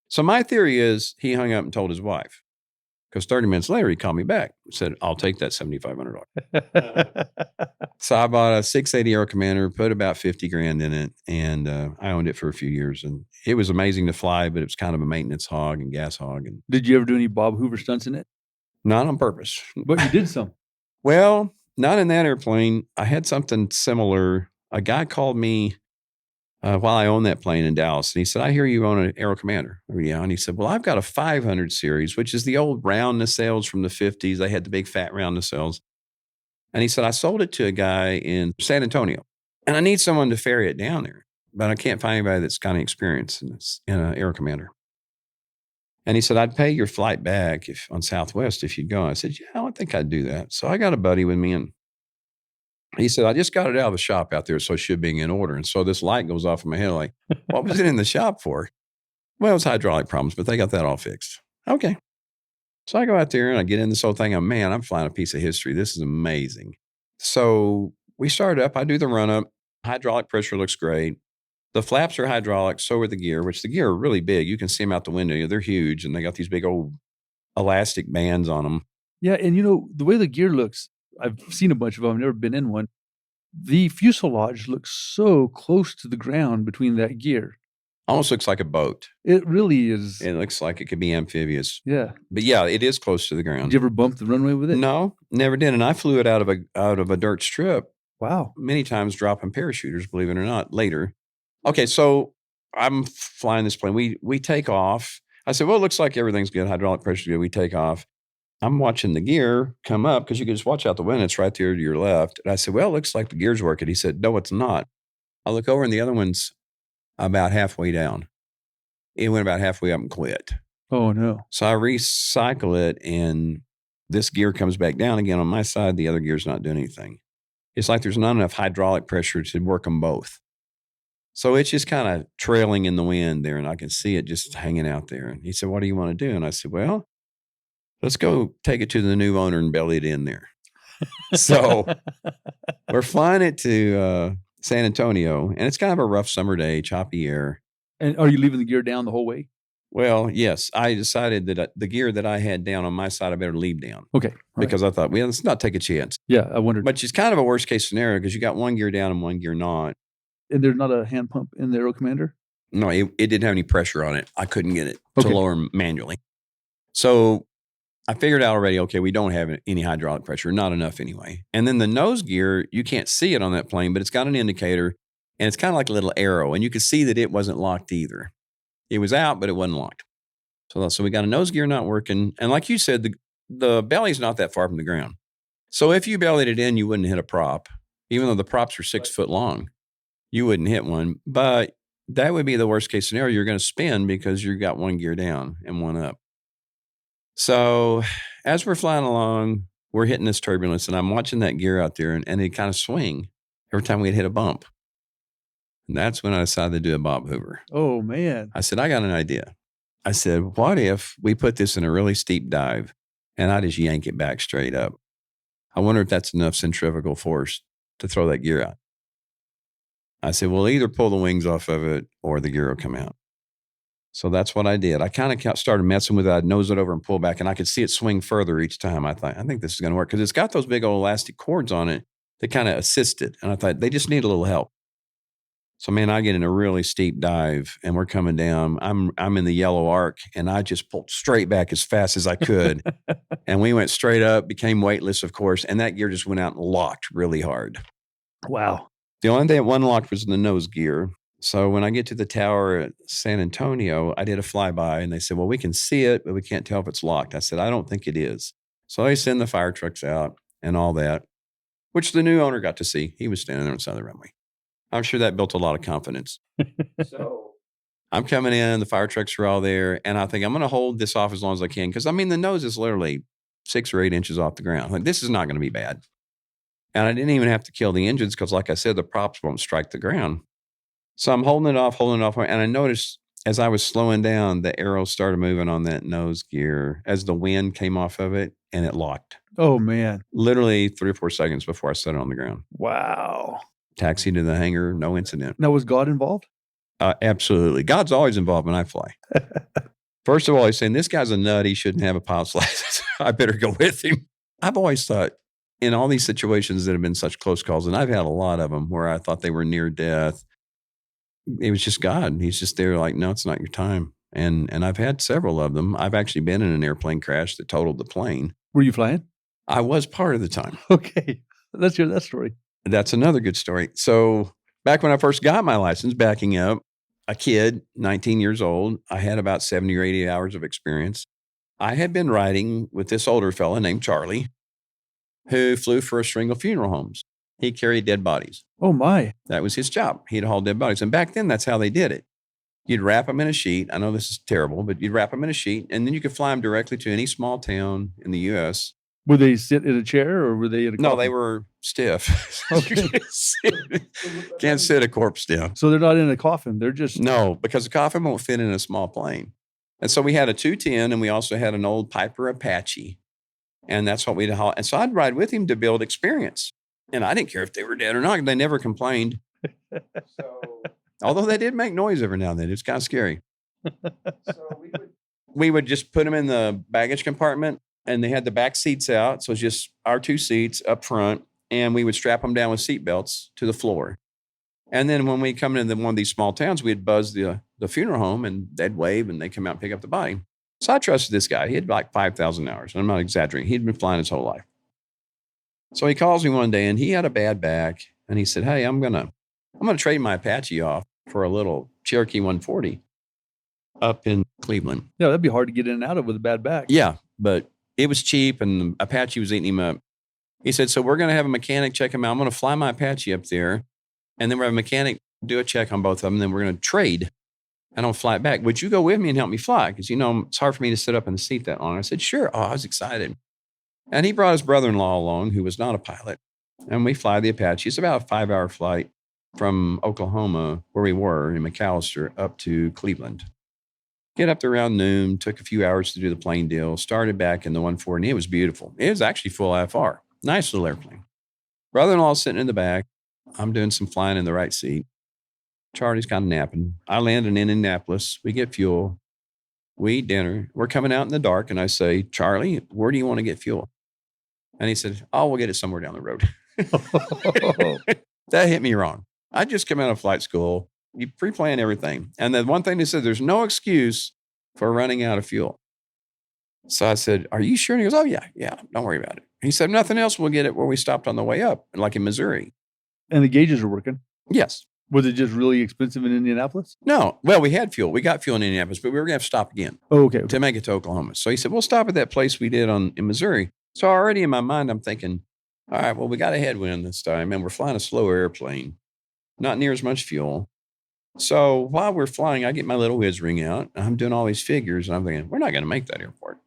[SPEAKER 2] So my theory is he hung up and told his wife Because 30 minutes later, he called me back and said, I'll take that $7,500. So I bought a 680 Aero Commander, put about 50 grand in it, and I owned it for a few years. And it was amazing to fly, but it was kind of a maintenance hog and gas hog. And
[SPEAKER 1] Did you ever do any Bob Hoover stunts in it?
[SPEAKER 2] not on purpose.
[SPEAKER 1] But you did some.
[SPEAKER 2] Well, not in that airplane. I had something similar. A guy called me while I owned that plane in Dallas, and he said, I hear you own an Aero Commander. Yeah. And he said, well, I've got a 500 series, which is the old round nacelles from the 50s. They had the big fat round nacelles. And he said, I sold it to a guy in San Antonio, and I need someone to ferry it down there, but I can't find anybody that's got any experience in an Aero Commander. And he said, I'd pay your flight back on Southwest if you'd go. I said, yeah, I don't think I'd do that. So I got a buddy with me, and he said, I just got it out of the shop out there, so it should be in order. And so this light goes off in my head, like, what was it in the shop for? Well, it was hydraulic problems, but they got that all fixed. Okay. So I go out there and I get in this whole thing. I'm flying a piece of history. This is amazing. So we start up. I do the run up. Hydraulic pressure looks great. The flaps are hydraulic. So are the gear, which the gear are really big. You can see them out the window. They're huge, and they got these big old elastic bands on them.
[SPEAKER 1] Yeah. And the way the gear looks, I've seen a bunch of them. I've never been in one. The fuselage looks so close to the ground between that gear.
[SPEAKER 2] Almost looks like a boat.
[SPEAKER 1] It really is.
[SPEAKER 2] It looks like it could be amphibious.
[SPEAKER 1] Yeah.
[SPEAKER 2] But yeah, it is close to the ground.
[SPEAKER 1] Did you ever bump the runway with it?
[SPEAKER 2] No, never did. And I flew it out of a dirt strip.
[SPEAKER 1] Wow.
[SPEAKER 2] Many times dropping parachuters, believe it or not, later. Okay, so I'm flying this plane. We take off. I said, well, it looks like everything's good. Hydraulic pressure's good. We take off. I'm watching the gear come up because you can just watch out the window. It's right there to your left. And I said, well, it looks like the gear's working. He said, no, it's not. I look over and the other one's about halfway down. It went about halfway up and quit.
[SPEAKER 1] Oh, no.
[SPEAKER 2] So I recycle it, and this gear comes back down again on my side. The other gear's not doing anything. It's like there's not enough hydraulic pressure to work them both. So it's just kind of trailing in the wind there, and I can see it just hanging out there. And he said, what do you want to do? And I said, well, let's go take it to the new owner and belly it in there. So we're flying it to San Antonio, and it's kind of a rough summer day, choppy air.
[SPEAKER 1] And are you leaving the gear down the whole way?
[SPEAKER 2] Well, yes. I decided that the gear that I had down on my side, I better leave down.
[SPEAKER 1] Okay.
[SPEAKER 2] Because I thought, well, let's not take a chance.
[SPEAKER 1] Yeah, I wondered.
[SPEAKER 2] But it's kind of a worst case scenario because you got one gear down and one gear not.
[SPEAKER 1] And there's not a hand pump in the Aero Commander?
[SPEAKER 2] No, it didn't have any pressure on it. I couldn't get it to lower manually. So I figured out already, okay, we don't have any hydraulic pressure, not enough anyway. And then the nose gear, you can't see it on that plane, but it's got an indicator, and it's kind of like a little arrow, and you could see that it wasn't locked either. It was out, but it wasn't locked. So we got a nose gear not working. And like you said, the belly's not that far from the ground. So if you bellied it in, you wouldn't hit a prop. Even though the props are 6 foot long, you wouldn't hit one. But that would be the worst case scenario. You're going to spin because you've got one gear down and one up. So as we're flying along, we're hitting this turbulence, and I'm watching that gear out there, and it kind of swing every time we'd hit a bump. And that's when I decided to do a Bob Hoover.
[SPEAKER 1] Oh, man.
[SPEAKER 2] I said, I got an idea. I said, what if we put this in a really steep dive and I just yank it back straight up? I wonder if that's enough centrifugal force to throw that gear out. I said, we'll either pull the wings off of it or the gear will come out. So that's what I did. I kind of started messing with it. I'd nose it over and pull back, and I could see it swing further each time. I thought, I think this is going to work because it's got those big old elastic cords on it that kind of assist it. And I thought, they just need a little help. So, man, I get in a really steep dive, and we're coming down. I'm in the yellow arc, and I just pulled straight back as fast as I could. And we went straight up, became weightless, of course, and that gear just went out and locked really hard.
[SPEAKER 1] Wow.
[SPEAKER 2] The only thing that wasn't locked was the nose gear. So when I get to the tower at San Antonio, I did a flyby, and they said, well, we can see it, but we can't tell if it's locked. I said, I don't think it is. So they send the fire trucks out and all that, which the new owner got to see. He was standing there on the side of the runway. I'm sure that built a lot of confidence. So I'm coming in, the fire trucks are all there, and I think I'm going to hold this off as long as I can because, I mean, the nose is literally 6 or 8 inches off the ground. Like, this is not going to be bad. And I didn't even have to kill the engines because, like I said, the props won't strike the ground. So I'm holding it off, and I noticed as I was slowing down, the arrow started moving on that nose gear as the wind came off of it, and it locked.
[SPEAKER 1] Oh, man.
[SPEAKER 2] Literally 3 or 4 seconds before I set it on the ground.
[SPEAKER 1] Wow.
[SPEAKER 2] Taxi to the hangar, no incident.
[SPEAKER 1] Now, was God involved?
[SPEAKER 2] Absolutely. God's always involved when I fly. First of all, he's saying, this guy's a nut. He shouldn't have a pilot's license. I better go with him. I've always thought in all these situations that have been such close calls, and I've had a lot of them where I thought they were near death, it was just God. He's just there like, no, it's not your time. And I've had several of them. I've actually been in an airplane crash that totaled the plane.
[SPEAKER 1] Were you flying?
[SPEAKER 2] I was part of the time.
[SPEAKER 1] Okay. Let's hear that story.
[SPEAKER 2] That's another good story. So back when I first got my license, backing up, a kid, 19 years old, I had about 70 or 80 hours of experience. I had been riding with this older fella named Charlie, who flew for a string of funeral homes. He carried dead bodies.
[SPEAKER 1] Oh, my.
[SPEAKER 2] That was his job. He'd haul dead bodies. And back then, that's how they did it. You'd wrap them in a sheet. I know this is terrible, but you'd wrap them in a sheet, and then you could fly them directly to any small town in the U.S.
[SPEAKER 1] Would they sit in a chair or were they in a
[SPEAKER 2] No,
[SPEAKER 1] coffin?
[SPEAKER 2] they were stiff.
[SPEAKER 1] Okay.
[SPEAKER 2] Can't sit a corpse down.
[SPEAKER 1] So they're not in a coffin. They're just...
[SPEAKER 2] No, because the coffin won't fit in a small plane. And so we had a 210, and we also had an old Piper Apache. And that's what we'd haul. And so I'd ride with him to build experience. And I didn't care if they were dead or not. They never complained. Although they did make noise every now and then. It's kind of scary. So we would just put them in the baggage compartment, and they had the back seats out. So it's just our two seats up front, and we would strap them down with seat belts to the floor. And then when we come into one of these small towns, we'd buzz the funeral home, and they'd wave, and they'd come out and pick up the body. So I trusted this guy. He had like 5,000 hours, and I'm not exaggerating. He'd been flying his whole life. So he calls me one day, and he had a bad back, and he said, hey, I'm gonna trade my Apache off for a little Cherokee 140 up in Cleveland.
[SPEAKER 1] Yeah, that'd be hard to get in and out of with a bad back.
[SPEAKER 2] Yeah, but it was cheap, and the Apache was eating him up. He said, so we're going to have a mechanic check him out. I'm going to fly my Apache up there, and then we're going to have a mechanic do a check on both of them, and then we're going to trade, and I'll fly it back. Would you go with me and help me fly? Because, it's hard for me to sit up in the seat that long. I said, sure. Oh, I was excited. And he brought his brother-in-law along, who was not a pilot, and we fly the Apache. It's about a 5-hour flight from Oklahoma, where we were in McAllister, up to Cleveland. Get up there around noon, took a few hours to do the plane deal, started back in the 140, and it was beautiful. It was actually full IFR. Nice little airplane. Brother-in-law sitting in the back. I'm doing some flying in the right seat. Charlie's kind of napping. I land in Indianapolis. We get fuel. We eat dinner. We're coming out in the dark, and I say, Charlie, where do you want to get fuel? And he said, oh, we'll get it somewhere down the road. That hit me wrong. I just come out of flight school. You pre-plan everything. And then one thing they said, there's no excuse for running out of fuel. So I said, are you sure? And he goes, oh, yeah, don't worry about it. He said, nothing else, we'll get it where we stopped on the way up, like in Missouri.
[SPEAKER 1] And the gauges are working?
[SPEAKER 2] Yes.
[SPEAKER 1] Was it just really expensive in Indianapolis?
[SPEAKER 2] No. Well, we had fuel. We got fuel in Indianapolis, but we were going to have to stop again.
[SPEAKER 1] Oh, okay.
[SPEAKER 2] To make it to Oklahoma. So he said, we'll stop at that place we did in Missouri. So already in my mind, I'm thinking, all right, well, we got a headwind this time, and we're flying a slower airplane, not near as much fuel. So while we're flying, I get my little whiz ring out. I'm doing all these figures, and I'm thinking, we're not going to make that airport.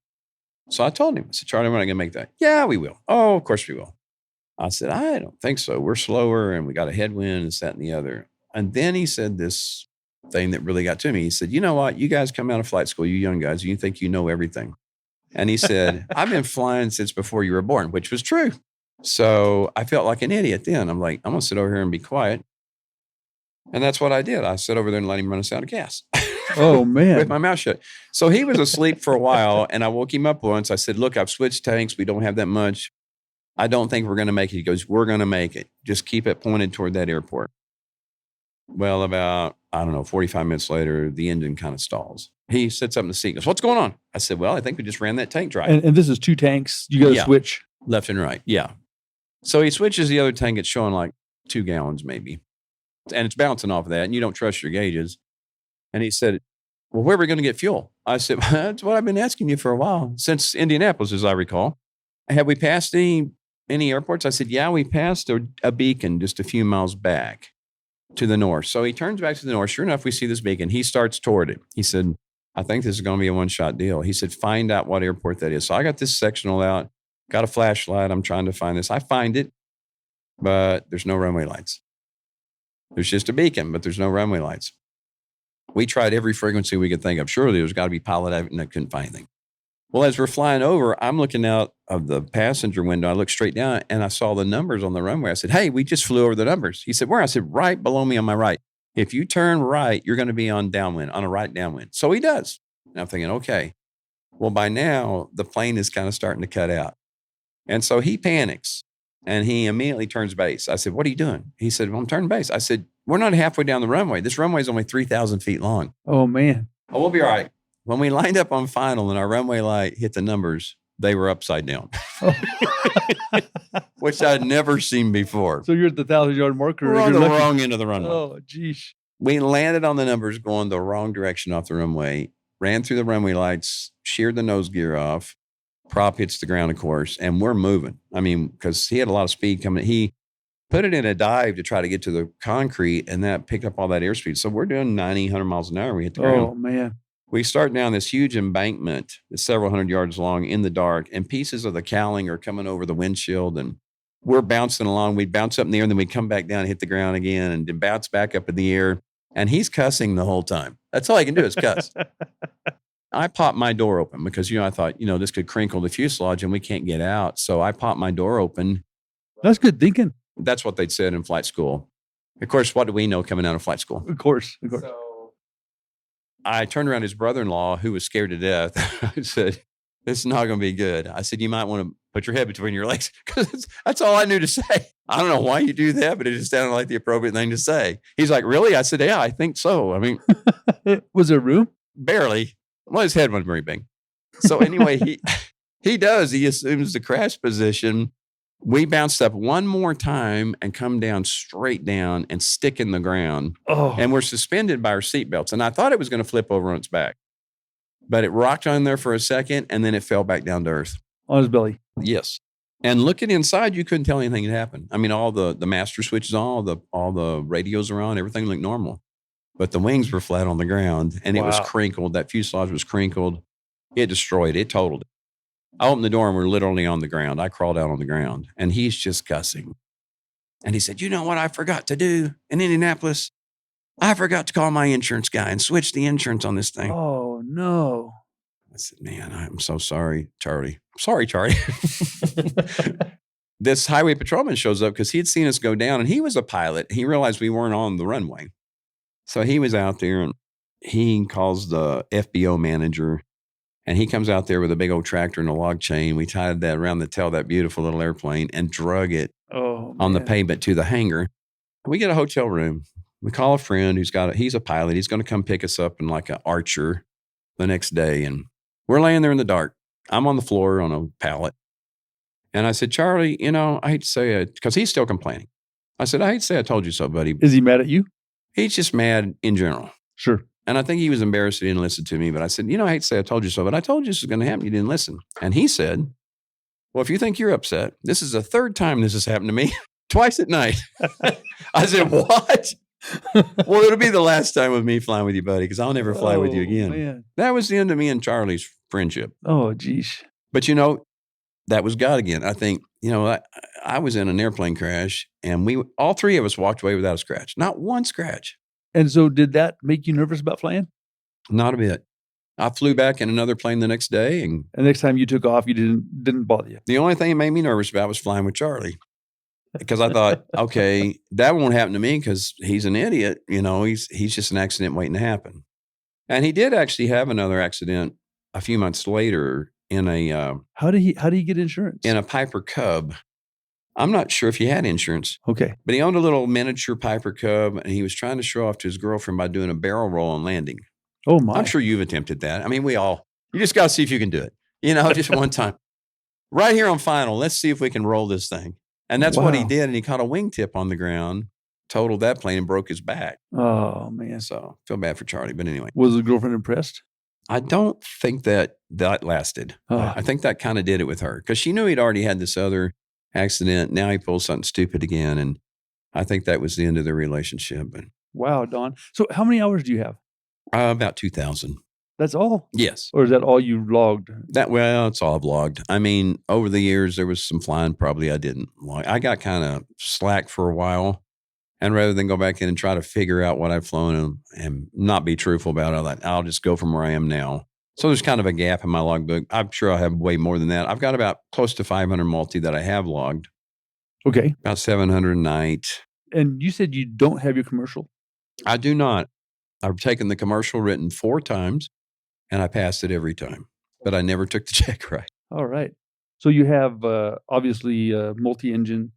[SPEAKER 2] So I told him, I said, Charlie, we're not going to make that. Yeah, we will. Oh, of course we will. I said, I don't think so. We're slower, and we got a headwind, and this, that, and the other. And then he said this thing that really got to me. He said, you know what? You guys come out of flight school, you young guys, you think you know everything. And he said, I've been flying since before you were born, which was true. So I felt like an idiot then. I'm like, I'm going to sit over here and be quiet. And that's what I did. I sat over there and let him run us out of gas.
[SPEAKER 1] Oh, man.
[SPEAKER 2] With my mouth shut. So he was asleep for a while, and I woke him up once. I said, look, I've switched tanks. We don't have that much. I don't think we're going to make it. He goes, we're going to make it. Just keep it pointed toward that airport. Well, about, 45 minutes later, the engine kind of stalls. He sits up in the seat and goes, what's going on? I said, well, I think we just ran that tank dry.
[SPEAKER 1] And this is 2 tanks. You got to switch?
[SPEAKER 2] Left and right. Yeah. So he switches the other tank. It's showing like 2 gallons maybe. And it's bouncing off of that, and you don't trust your gauges. And he said, well, where are we going to get fuel? I said, well, that's what I've been asking you for a while, since Indianapolis, as I recall. Have we passed any airports? I said, yeah, we passed a beacon just a few miles back to the north. So he turns back to the north. Sure enough, we see this beacon. He starts toward it. He said, I think this is going to be a one-shot deal. He said, find out what airport that is. So I got this sectional out, got a flashlight. I'm trying to find this. I find it, but there's no runway lights. There's just a beacon, but there's no runway lights. We tried every frequency we could think of. Surely there's got to be pilot out, and I couldn't find anything. Well, as we're flying over, I'm looking out of the passenger window. I looked straight down, and I saw the numbers on the runway. I said, hey, we just flew over the numbers. He said, where? I said, right below me on my right. If you turn right, you're going to be on downwind, on a right downwind. So he does. And I'm thinking, okay, well, by now the plane is kind of starting to cut out. And so he panics and he immediately turns base. I said, what are you doing? He said, well, I'm turning base. I said, we're not halfway down the runway. This runway is only 3,000 feet long.
[SPEAKER 1] Oh, man.
[SPEAKER 2] Oh, we'll be all right. When we lined up on final and our runway light hit the numbers, they were upside down, which I'd never seen before.
[SPEAKER 1] So you're at the 1,000-yard marker.
[SPEAKER 2] We're on the wrong end of the runway.
[SPEAKER 1] Oh, geez.
[SPEAKER 2] We landed on the numbers going the wrong direction off the runway, ran through the runway lights, sheared the nose gear off, prop hits the ground, of course, and we're moving. I mean, because he had a lot of speed coming. He put it in a dive to try to get to the concrete, and that picked up all that airspeed. So we're doing 90, 100 miles an hour. We hit the ground.
[SPEAKER 1] Oh, man.
[SPEAKER 2] We start down this huge embankment that's several hundred yards long in the dark, and pieces of the cowling are coming over the windshield, and we're bouncing along. We'd bounce up in the air, and then we'd come back down and hit the ground again, and then bounce back up in the air. And he's cussing the whole time. That's all he can do is cuss. I popped my door open because, I thought, this could crinkle the fuselage and we can't get out. So I popped my door open.
[SPEAKER 1] That's good thinking.
[SPEAKER 2] That's what they'd said in flight school. Of course, what do we know coming out of flight school?
[SPEAKER 1] Of course.
[SPEAKER 2] So I turned around to his brother-in-law, who was scared to death. I said, this is not going to be good. I said, you might want to put your head between your legs, because that's all I knew to say. I don't know why you do that, but it just sounded like the appropriate thing to say. He's like, really? I said, yeah, I think so. I mean,
[SPEAKER 1] was there room?
[SPEAKER 2] Barely. Well, his head wasn't very big. So anyway, he assumes the crash position. We bounced up one more time and come down straight down and stick in the ground.
[SPEAKER 1] Oh.
[SPEAKER 2] And we're suspended by our seatbelts. And I thought it was going to flip over on its back, but it rocked on there for a second and then it fell back down to earth.
[SPEAKER 1] On his belly.
[SPEAKER 2] Yes. And looking inside, you couldn't tell anything had happened. I mean, all the master switches on, all the radios are on, everything looked normal. But the wings were flat on the ground and it was crinkled. That fuselage was crinkled. It destroyed it. It totaled it. I opened the door and we're literally on the ground. I crawled out on the ground and he's just cussing. And he said, you know what I forgot to do in Indianapolis? I forgot to call my insurance guy and switch the insurance on this thing.
[SPEAKER 1] Oh, no.
[SPEAKER 2] I said, man, I'm so sorry, Charlie. Sorry, Charlie. This highway patrolman shows up because he had seen us go down and he was a pilot. He realized we weren't on the runway. So he was out there and he calls the FBO manager and he comes out there with a big old tractor and a log chain. We tied that around the tail of that beautiful little airplane and drug it on the pavement to the hangar. We get a hotel room. We call a friend he's a pilot. He's going to come pick us up in like an Archer the next day. And we're laying there in the dark. I'm on the floor on a pallet. And I said, Charlie, I hate to say it, because he's still complaining. I said, I hate to say I told you so, buddy.
[SPEAKER 1] Is he mad at you?
[SPEAKER 2] He's just mad in general.
[SPEAKER 1] Sure.
[SPEAKER 2] And I think he was embarrassed he didn't listen to me. But I said, I hate to say I told you so, but I told you this was going to happen. You didn't listen. And he said, well, if you think you're upset, this is the third time this has happened to me, twice at night. I said, what? Well, it'll be the last time with me flying with you, buddy, because I'll never fly with you again.
[SPEAKER 1] Man.
[SPEAKER 2] That was the end of me and Charlie's friendship.
[SPEAKER 1] Oh, geez.
[SPEAKER 2] But, that was God again. I think, I was in an airplane crash and all three of us walked away without a scratch, not one scratch.
[SPEAKER 1] And so did that make you nervous about flying?
[SPEAKER 2] Not a bit. I flew back in another plane the next day. And
[SPEAKER 1] the next time you took off, you didn't bother you.
[SPEAKER 2] The only thing that made me nervous about was flying with Charlie. Because I thought, okay, that won't happen to me because he's an idiot. He's just an accident waiting to happen. And he did actually have another accident a few months later in a
[SPEAKER 1] how did he get insurance?
[SPEAKER 2] In a Piper Cub. I'm not sure if he had insurance.
[SPEAKER 1] Okay.
[SPEAKER 2] But he owned a little miniature Piper Cub and he was trying to show off to his girlfriend by doing a barrel roll on landing.
[SPEAKER 1] Oh my.
[SPEAKER 2] I'm sure you've attempted that. I mean, you just got to see if you can do it. Just one time. Right here on final, let's see if we can roll this thing. And that's what he did. And he caught a wingtip on the ground, totaled that plane and broke his back.
[SPEAKER 1] Oh, man.
[SPEAKER 2] So feel bad for Charlie. But anyway.
[SPEAKER 1] Was the girlfriend impressed?
[SPEAKER 2] I don't think that lasted. I think that kind of did it with her because she knew he'd already had this other accident. Now he pulls something stupid again. And I think that was the end of their relationship. But,
[SPEAKER 1] wow, Don. So how many hours do you have?
[SPEAKER 2] About 2,000.
[SPEAKER 1] That's all?
[SPEAKER 2] Yes.
[SPEAKER 1] Or is that all you logged?
[SPEAKER 2] It's all I've logged. I mean, over the years, there was some flying probably I didn't log. I got kind of slack for a while. And rather than go back in and try to figure out what I've flown and not be truthful about it, I'll just go from where I am now. So there's kind of a gap in my logbook. I'm sure I have way more than that. I've got about close to 500 multi that I have logged.
[SPEAKER 1] Okay.
[SPEAKER 2] About 700 a night.
[SPEAKER 1] And you said you don't have your commercial?
[SPEAKER 2] I do not. I've taken the commercial written 4 times. and I passed it every time, but I never took the check right.
[SPEAKER 1] All right. So you have obviously multi-engine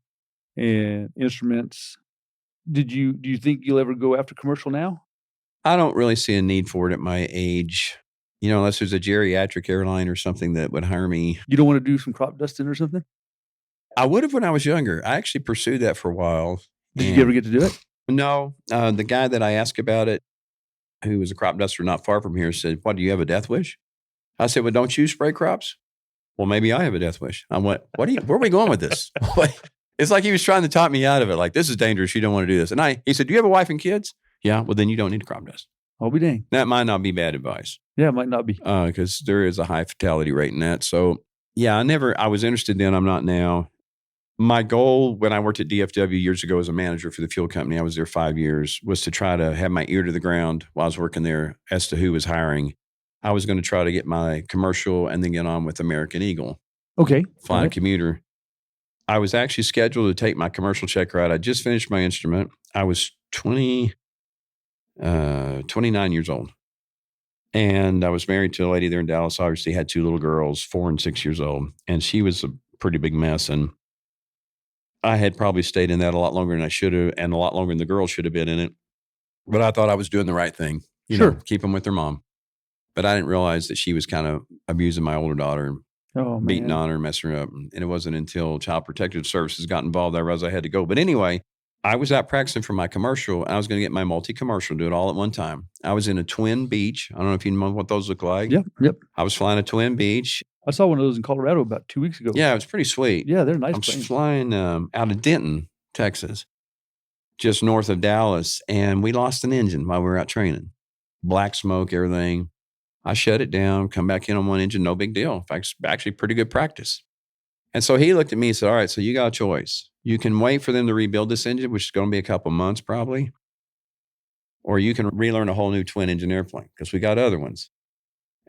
[SPEAKER 1] and instruments. Do you think you'll ever go after commercial now?
[SPEAKER 2] I don't really see a need for it at my age, unless there's a geriatric airline or something that would hire me.
[SPEAKER 1] You don't want to do some crop dusting or something?
[SPEAKER 2] I would have when I was younger. I actually pursued that for a while.
[SPEAKER 1] Did you ever get to do it?
[SPEAKER 2] No. The guy that I asked about it, who was a crop duster not far from here, said, "What, do you have a death wish?" I said, "Well, don't you spray crops?" "Well, maybe I have a death wish." I went, where are we going with this? It's like he was trying to talk me out of it. Like, this is dangerous. You don't want to do this. And he said, "Do you have a wife and kids?" "Yeah." "Well, then you don't need to crop dust."
[SPEAKER 1] I'll be dang.
[SPEAKER 2] That might not be bad advice.
[SPEAKER 1] Yeah, it might not be.
[SPEAKER 2] Because there is a high fatality rate in that. So, yeah, I was interested then. I'm not now. My goal when I worked at DFW years ago as a manager for the fuel company, I was there 5 years, was to try to have my ear to the ground while I was working there as to who was hiring. I was going to try to get my commercial and then get on with American Eagle.
[SPEAKER 1] Okay.
[SPEAKER 2] Flying a commuter. I was actually scheduled to take my commercial check ride. I just finished my instrument. I was 29 years old. And I was married to a lady there in Dallas. Obviously had 2 little girls, 4 and 6 years old. And she was a pretty big mess. And I had probably stayed in that a lot longer than I should have, and a lot longer than the girls should have been in it. But I thought I was doing the right thing. Keep them with their mom. But I didn't realize that she was kind of abusing my older daughter, beating on her, messing her up. And it wasn't until Child Protective Services got involved that I realized I had to go. But anyway, I was out practicing for my commercial. And I was going to get my multi-commercial, do it all at one time. I was in a twin Beach. I don't know if you know what those look like.
[SPEAKER 1] Yep.
[SPEAKER 2] I was flying a twin Beach.
[SPEAKER 1] I saw one of those in Colorado about 2 weeks ago.
[SPEAKER 2] Yeah, it was pretty sweet.
[SPEAKER 1] Yeah, they're nice
[SPEAKER 2] I'm
[SPEAKER 1] planes.
[SPEAKER 2] flying out of Denton, Texas, just north of Dallas, and we lost an engine while we were out training. Black smoke, everything. I shut it down, come back in on one engine, no big deal. In fact, it's actually pretty good practice. And so he looked at me and said, "All right, so you got a choice. You can wait for them to rebuild this engine, which is going to be a couple months probably, or you can relearn a whole new twin engine airplane because we got other ones."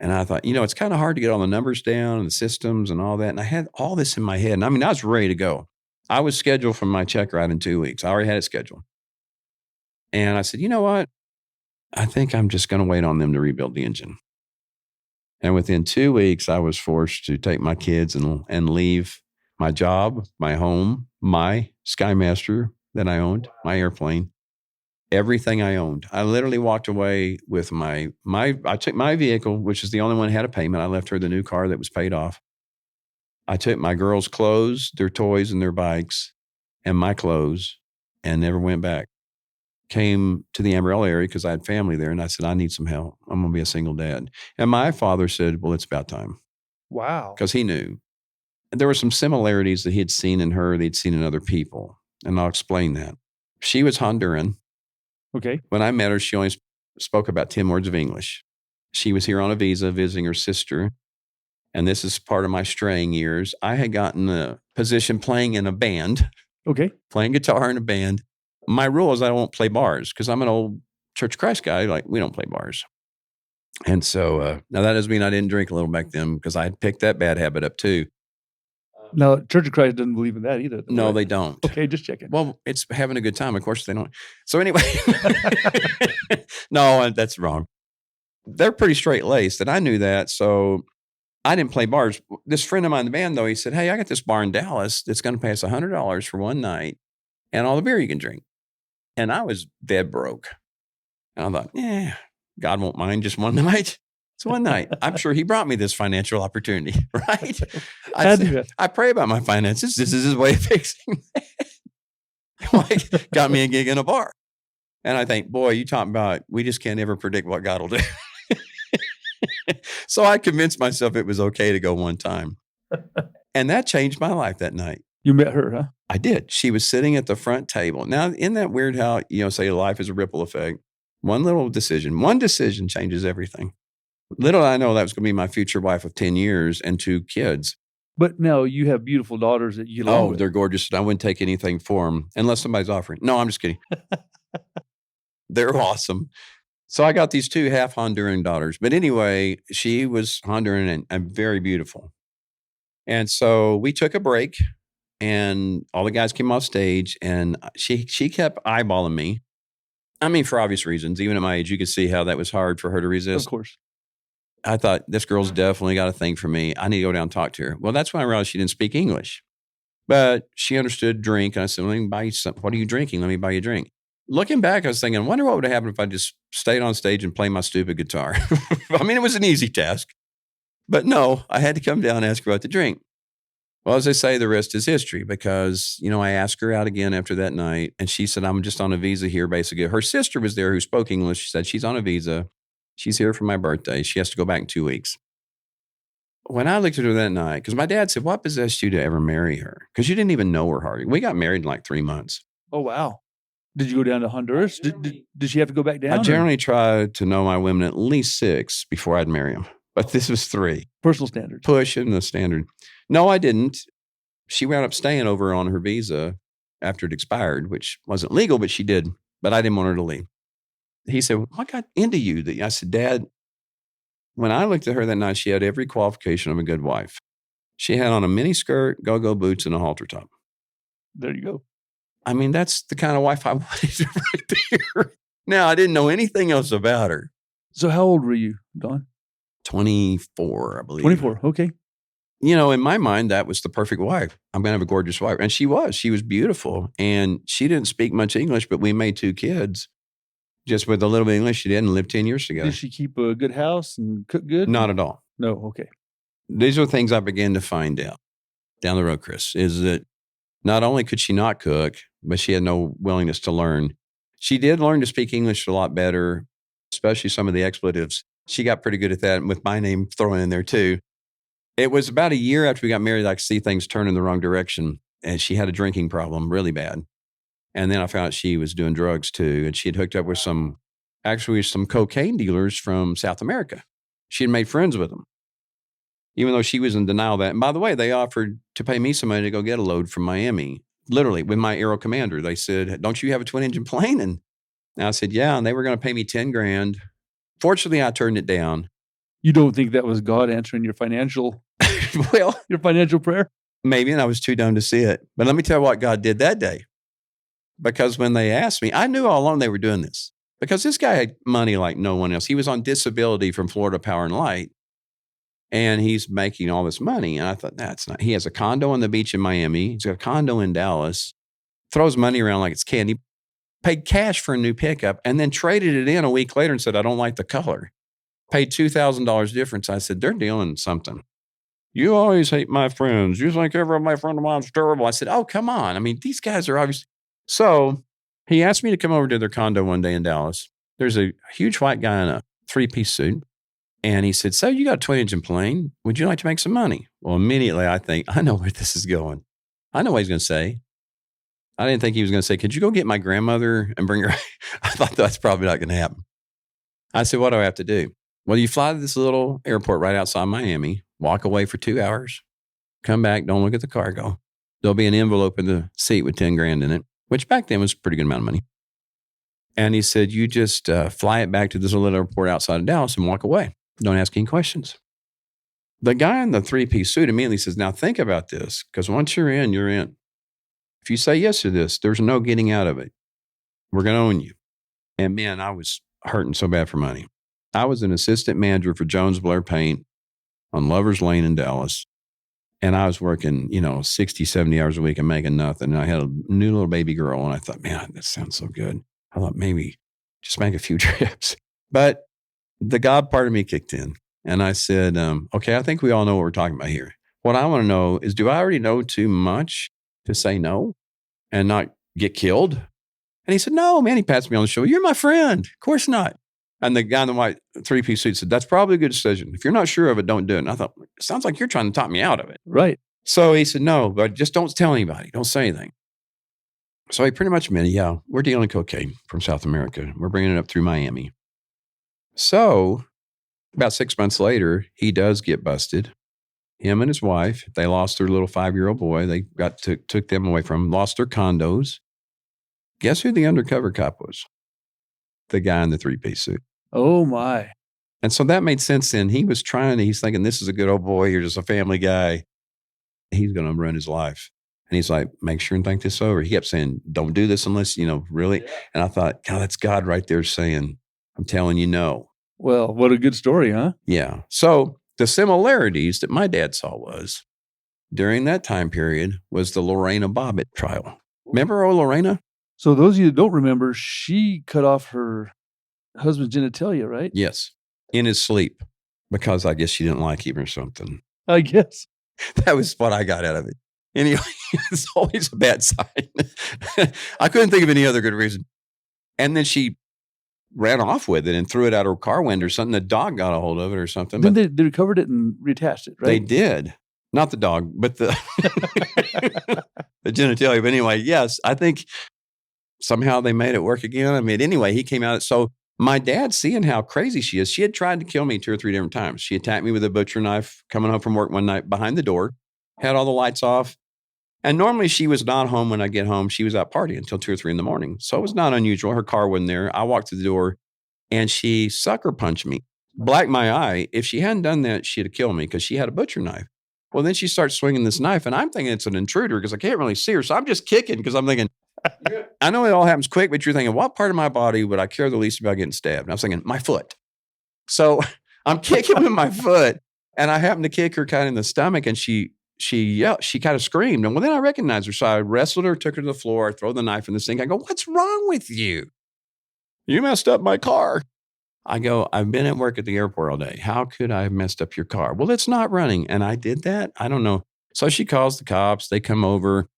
[SPEAKER 2] And I thought, it's kind of hard to get all the numbers down and the systems and all that. And I had all this in my head. And I was ready to go. I was scheduled for my check ride in 2 weeks. I already had it scheduled. And I said, "You know what? I think I'm just going to wait on them to rebuild the engine." And within 2 weeks, I was forced to take my kids and leave my job, my home, my Skymaster that I owned, my airplane, everything I owned. I literally walked away with I took my vehicle, which is the only one that had a payment. I left her the new car that was paid off. I took my girls' clothes, their toys and their bikes and my clothes and never went back. Came to the Amarillo area because I had family there. And I said, "I need some help. I'm going to be a single dad." And my father said, "Well, it's about time."
[SPEAKER 1] Wow.
[SPEAKER 2] Because he knew. And there were some similarities that he had seen in her, that he'd seen in other people. And I'll explain that. She was Honduran.
[SPEAKER 1] Okay.
[SPEAKER 2] When I met her, she only spoke about 10 words of English. She was here on a visa visiting her sister. And this is part of my straying years. I had gotten a position playing in a band.
[SPEAKER 1] Okay.
[SPEAKER 2] Playing guitar in a band. My rule is I won't play bars because I'm an old Church of Christ guy. Like, we don't play bars. And so now that doesn't mean I didn't drink a little back then because I had picked that bad habit up too.
[SPEAKER 1] Now, Church of Christ doesn't believe in that either.
[SPEAKER 2] No,
[SPEAKER 1] right?
[SPEAKER 2] they don't.
[SPEAKER 1] Okay, just checking.
[SPEAKER 2] Well, it's having a good time. Of course they don't. So anyway, no, that's wrong. They're pretty straight-laced, and I knew that. So I didn't play bars. This friend of mine in the band, though, he said, "Hey, I got this bar in Dallas that's going to pay us $100 for one night and all the beer you can drink." And I was dead broke. And I thought, God won't mind just one night. It's one night. I'm sure he brought me this financial opportunity, right? I pray about my finances. This is his way of fixing that. Got me a gig in a bar. And I think, boy, you talking about, we just can't ever predict what God will do. So I convinced myself it was okay to go one time. And that changed my life that night.
[SPEAKER 1] You met her, huh?
[SPEAKER 2] I did. She was sitting at the front table. Now, isn't that weird how, say life is a ripple effect? One decision changes everything. Little I know that was going to be my future wife of 10 years and 2 kids.
[SPEAKER 1] But now you have beautiful daughters that you love.
[SPEAKER 2] Oh, they're gorgeous. I wouldn't take anything for them unless somebody's offering. No, I'm just kidding. They're awesome. So I got these 2 half Honduran daughters. But anyway, she was Honduran and very beautiful. And so we took a break and all the guys came off stage and she kept eyeballing me. I mean, for obvious reasons. Even at my age, you could see how that was hard for her to resist.
[SPEAKER 1] Of course.
[SPEAKER 2] I thought, this girl's definitely got a thing for me. I need to go down and talk to her. Well, that's when I realized she didn't speak English, but she understood drink. And I said, let me buy you something. What are you drinking? Let me buy you a drink. Looking back, I was thinking, I wonder what would have happened if I just stayed on stage and played my stupid guitar. I mean, it was an easy task, but no, I had to come down and ask her what to drink. Well, as they say, the rest is history because, I asked her out again after that night and she said, I'm just on a visa here, basically. Her sister was there who spoke English. She said, she's on a visa. She's here for my birthday. She has to go back in 2 weeks. When I looked at her that night, because my dad said, what possessed you to ever marry her? Because you didn't even know her hardly. We got married in like 3 months.
[SPEAKER 1] Oh, wow. Did you go down to Honduras? Did she have to go back down?
[SPEAKER 2] I generally try to know my women at least 6 before I'd marry them. But this was 3.
[SPEAKER 1] Personal standards.
[SPEAKER 2] Pushing the standard. No, I didn't. She wound up staying over on her visa after it expired, which wasn't legal, but she did. But I didn't want her to leave. He said, what got into you? I said, Dad, when I looked at her that night, she had every qualification of a good wife. She had on a mini skirt, go-go boots, and a halter top.
[SPEAKER 1] There you go.
[SPEAKER 2] I mean, that's the kind of wife I wanted right there. Now, I didn't know anything else about her.
[SPEAKER 1] So how old were you, Don?
[SPEAKER 2] 24, I believe.
[SPEAKER 1] 24, okay.
[SPEAKER 2] In my mind, that was the perfect wife. I'm going to have a gorgeous wife. And she was. She was beautiful. And she didn't speak much English, but we made 2 kids. Just with a little bit of English she did and lived 10 years together.
[SPEAKER 1] Did she keep a good house and cook good?
[SPEAKER 2] Not at all.
[SPEAKER 1] No, okay.
[SPEAKER 2] These are things I began to find out down the road, Chris, is that not only could she not cook, but she had no willingness to learn. She did learn to speak English a lot better, especially some of the expletives. She got pretty good at that, and with my name thrown in there too. It was about a year after we got married, I could see things turn in the wrong direction, and she had a drinking problem really bad. And then I found out she was doing drugs too, and she had hooked up with some cocaine dealers from South America. She had made friends with them, even though she was in denial of that. And by the way, they offered to pay me some money to go get a load from Miami, literally with my Aero Commander. They said, don't you have a twin-engine plane? And I said, yeah, and they were going to pay me $10,000. Fortunately, I turned it down.
[SPEAKER 1] You don't think that was God answering your financial, your financial prayer?
[SPEAKER 2] Maybe, and I was too dumb to see it. But let me tell you what God did that day. Because when they asked me, I knew all along they were doing this. Because this guy had money like no one else. He was on disability from Florida Power and Light. And he's making all this money. And I thought, that's not. He has a condo on the beach in Miami. He's got a condo in Dallas. Throws money around like it's candy. Paid cash for a new pickup and then traded it in a week later and said, I don't like the color. Paid $2,000 difference. I said, they're dealing something. You always hate my friends. You think every my friend of mine's terrible. I said, oh, come on. I mean, these guys are obviously. So he asked me to come over to their condo one day in Dallas. There's a huge white guy in a 3-piece suit. And he said, so you got a twin-engine plane. Would you like to make some money? Well, immediately I think, I know where this is going. I know what he's going to say. I didn't think he was going to say, could you go get my grandmother and bring her? I thought that's probably not going to happen. I said, what do I have to do? Well, you fly to this little airport right outside Miami, walk away for 2 hours, come back, don't look at the cargo. There'll be an envelope in the seat with $10,000 in it, which back then was a pretty good amount of money. And he said, you just fly it back to this little airport outside of Dallas and walk away. Don't ask any questions. The guy in the 3-piece suit immediately says, now think about this, because once you're in, you're in. If you say yes to this, there's no getting out of it. We're going to own you. And man, I was hurting so bad for money. I was an assistant manager for Jones Blair Paint on Lover's Lane in Dallas. And I was working, 60, 70 hours a week and making nothing. And I had a new little baby girl. And I thought, man, that sounds so good. I thought maybe just make a few trips. But the God part of me kicked in. And I said, okay, I think we all know what we're talking about here. What I want to know is, do I already know too much to say no and not get killed? And he said, no, man. He pats me on the shoulder. You're my friend. Of course not. And the guy in the white 3-piece suit said, that's probably a good decision. If you're not sure of it, don't do it. And I thought, it sounds like you're trying to talk me out of it.
[SPEAKER 1] Right.
[SPEAKER 2] So he said, no, but just don't tell anybody. Don't say anything. So he pretty much admitted, yeah, we're dealing cocaine from South America. We're bringing it up through Miami. So about 6 months later, he does get busted. Him and his wife, they lost their little 5-year-old boy. They took them away from him, lost their condos. Guess who the undercover cop was? The guy in the 3-piece suit.
[SPEAKER 1] Oh, my.
[SPEAKER 2] And so that made sense then. He's thinking, this is a good old boy. You're just a family guy. He's going to run his life. And he's like, make sure and think this over. He kept saying, don't do this unless, really. Yeah. And I thought, God, that's God right there saying, I'm telling you no.
[SPEAKER 1] Well, what a good story, huh?
[SPEAKER 2] Yeah. So the similarities that my dad saw was during that time period was the Lorena Bobbitt trial. Remember old Lorena?
[SPEAKER 1] So those of you that don't remember, she cut off her husband's genitalia, right?
[SPEAKER 2] Yes. In his sleep, because I guess she didn't like him or something.
[SPEAKER 1] I guess.
[SPEAKER 2] That was what I got out of it. Anyway, it's always a bad sign. I couldn't think of any other good reason. And then she ran off with it and threw it out her car window or something. The dog got a hold of it or something.
[SPEAKER 1] Then
[SPEAKER 2] But
[SPEAKER 1] they recovered it and reattached it, right?
[SPEAKER 2] they did. Not the dog, but the the genitalia. But anyway, yes, I think somehow they made it work again. I mean, anyway, he came out. So my dad, seeing how crazy she is, she had tried to kill me 2 or 3 different times. She attacked me with a butcher knife coming home from work one night behind the door, had all the lights off. And normally she was not home when I get home. She was out partying until 2 or 3 in the morning. So it was not unusual. Her car wasn't there. I walked through the door and she sucker punched me. Blacked my eye. If she hadn't done that, she'd have killed me because she had a butcher knife. Well, then she starts swinging this knife and I'm thinking it's an intruder because I can't really see her. So I'm just kicking because I'm thinking, I know it all happens quick, but you're thinking, what part of my body would I care the least about getting stabbed? And I was thinking, my foot. So I'm kicking with my foot and I happened to kick her kind of in the stomach and she yelled, she kind of screamed. And well, then I recognized her. So I wrestled her, took her to the floor, I throw the knife in the sink. I go, what's wrong with you? You messed up my car. I go, I've been at work at the airport all day. How could I have messed up your car? Well, it's not running. And I did that. I don't know. So she calls the cops. They come over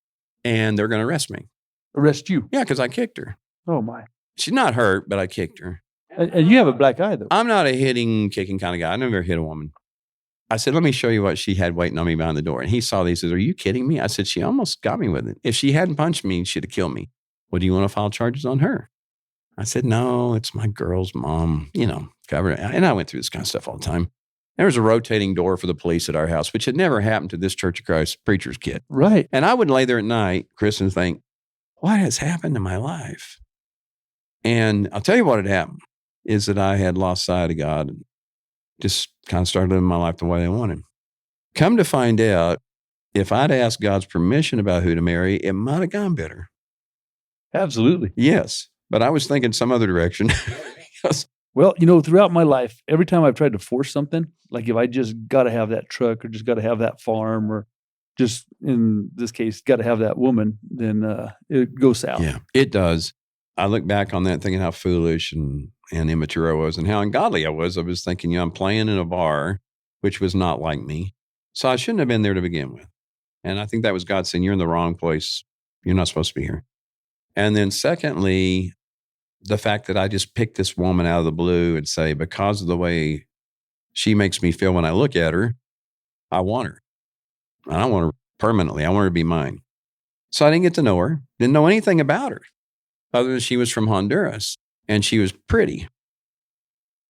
[SPEAKER 2] and they're going to arrest me.
[SPEAKER 1] Arrest you?
[SPEAKER 2] Yeah, because I kicked her.
[SPEAKER 1] Oh, my.
[SPEAKER 2] She's not hurt, but I kicked her.
[SPEAKER 1] And you have a black eye, though.
[SPEAKER 2] I'm not a hitting, kicking kind of guy. I never hit a woman. I said, let me show you what she had waiting on me behind the door. And he saw these. He says, are you kidding me? I said, she almost got me with it. If she hadn't punched me, she'd have killed me. Well, do you want to file charges on her? I said, no, it's my girl's mom, cover it. And I went through this kind of stuff all the time. There was a rotating door for the police at our house, which had never happened to this Church of Christ preacher's kid.
[SPEAKER 1] Right.
[SPEAKER 2] And I would lay there at night, Chris, and think, what has happened to my life? And I'll tell you what had happened is that I had lost sight of God and just kind of started living my life the way I wanted. Come to find out, if I'd asked God's permission about who to marry, it might have gone better.
[SPEAKER 1] Absolutely.
[SPEAKER 2] Yes. But I was thinking some other direction.
[SPEAKER 1] Well, throughout my life, every time I've tried to force something, like if I just got to have that truck or just got to have that farm or just in this case, got to have that woman, then it goes south.
[SPEAKER 2] Yeah, it does. I look back on that thinking how foolish and immature I was and how ungodly I was. I was thinking, I'm playing in a bar, which was not like me. So I shouldn't have been there to begin with. And I think that was God saying, you're in the wrong place. You're not supposed to be here. And then secondly, the fact that I just picked this woman out of the blue and say, because of the way she makes me feel when I look at her, I want her. I don't want her permanently. I want her to be mine. So I didn't get to know her, didn't know anything about her other than she was from Honduras and she was pretty.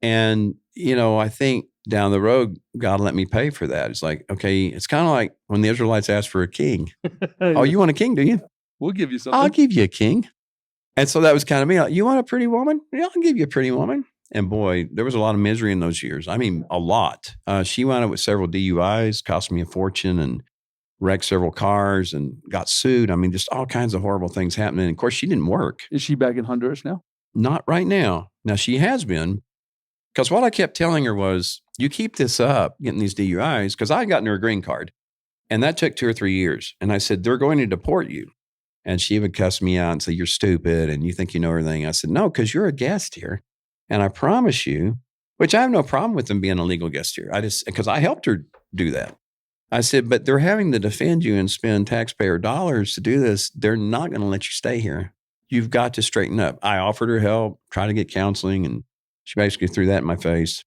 [SPEAKER 2] And, I think down the road, God let me pay for that. It's like, okay, it's kind of like when the Israelites asked for a king. Oh, you want a king, do you?
[SPEAKER 1] We'll give you something.
[SPEAKER 2] I'll give you a king. And so that was kind of me. Like, you want a pretty woman? Yeah, I'll give you a pretty woman. And boy, there was a lot of misery in those years. I mean, a lot. She wound up with several DUIs, cost me a fortune and wrecked several cars and got sued. I mean, just all kinds of horrible things happening. And of course, she didn't work.
[SPEAKER 1] Is she back in Honduras now?
[SPEAKER 2] Not right now. Now, she has been. Because what I kept telling her was, you keep this up, getting these DUIs, because I had gotten her a green card. And that took 2 or 3 years. And I said, they're going to deport you. And she would cuss me out and say, you're stupid and you think you know everything. I said, no, because you're a guest here. And I promise you, which I have no problem with them being a legal guest here. Because I helped her do that. I said, but they're having to defend you and spend taxpayer dollars to do this. They're not going to let you stay here. You've got to straighten up. I offered her help, tried to get counseling, and she basically threw that in my face.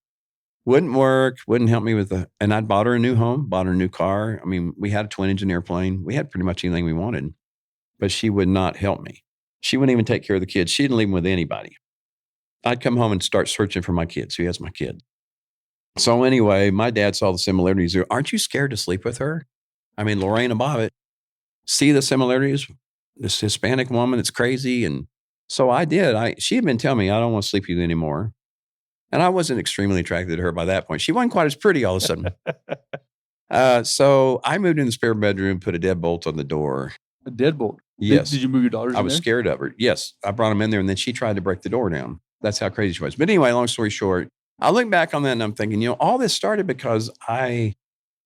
[SPEAKER 2] Wouldn't work, wouldn't help me and I'd bought her a new home, bought her a new car. I mean, we had a twin engine airplane. We had pretty much anything we wanted. But she would not help me. She wouldn't even take care of the kids. She didn't leave them with anybody. I'd come home and start searching for my kids. Who has my kid? So anyway, my dad saw the similarities. Aren't you scared to sleep with her? I mean, Lorena Bobbitt, see the similarities? This Hispanic woman that's crazy. And so I did. She had been telling me, I don't want to sleep with you anymore. And I wasn't extremely attracted to her by that point. She wasn't quite as pretty all of a sudden. So I moved in the spare bedroom, put a deadbolt on the door.
[SPEAKER 1] A deadbolt?
[SPEAKER 2] Yes.
[SPEAKER 1] Did you move your daughters in
[SPEAKER 2] I was
[SPEAKER 1] there?
[SPEAKER 2] scared of her. Yes. I brought them in there and then she tried to break the door down. That's how crazy she was. But anyway, long story short, I look back on that and I'm thinking, all this started because I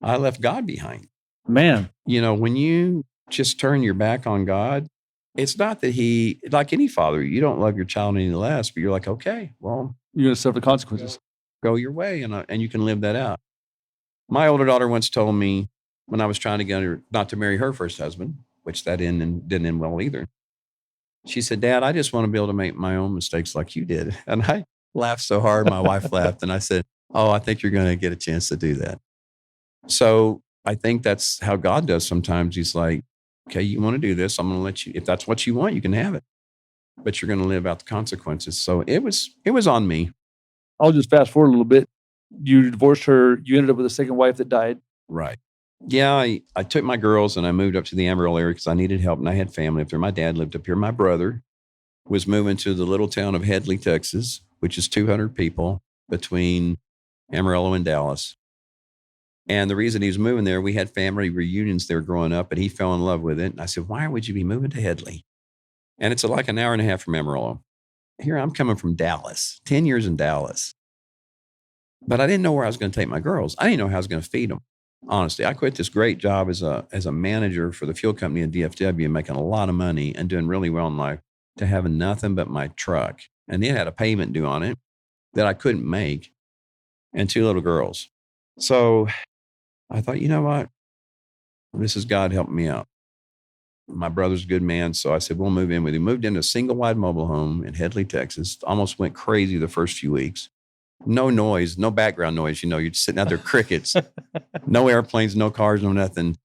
[SPEAKER 2] left God behind.
[SPEAKER 1] Man,
[SPEAKER 2] When you just turn your back on God, it's not that he, like any father, you don't love your child any less, but you're like, okay, well,
[SPEAKER 1] you're going to suffer the consequences.
[SPEAKER 2] go your way and you can live that out. My older daughter once told me when I was trying to get her not to marry her first husband, which that didn't end well either. She said, Dad, I just want to be able to make my own mistakes like you did. And I laughed so hard. My wife laughed. And I said, oh, I think you're going to get a chance to do that. So I think that's how God does sometimes. He's like, okay, you want to do this. I'm going to let you, if that's what you want, you can have it. But you're going to live out the consequences. So it was on me.
[SPEAKER 1] I'll just fast forward a little bit. You divorced her. You ended up with a second wife that died.
[SPEAKER 2] Right. Yeah, I took my girls and I moved up to the Amarillo area because I needed help and I had family up there. My dad lived up here. My brother was moving to the little town of Headley, Texas, which is 200 people between Amarillo and Dallas. And the reason he was moving there, we had family reunions there growing up, and he fell in love with it. And I said, why would you be moving to Headley? And it's like an hour and a half from Amarillo. Here I'm coming from Dallas, 10 years in Dallas. But I didn't know where I was going to take my girls. I didn't know how I was going to feed them. Honestly, I quit this great job as a manager for the fuel company in DFW, making a lot of money and doing really well in life, to having nothing but my truck. And it had a payment due on it that I couldn't make, and 2 little girls. So I thought, you know what? This is God helping me out. My brother's a good man. So I said, we'll move in with him. Moved into a single wide mobile home in Headley, Texas. Almost went crazy the first few weeks. No noise, no background noise. You're just sitting out there, crickets, no airplanes, no cars, no nothing,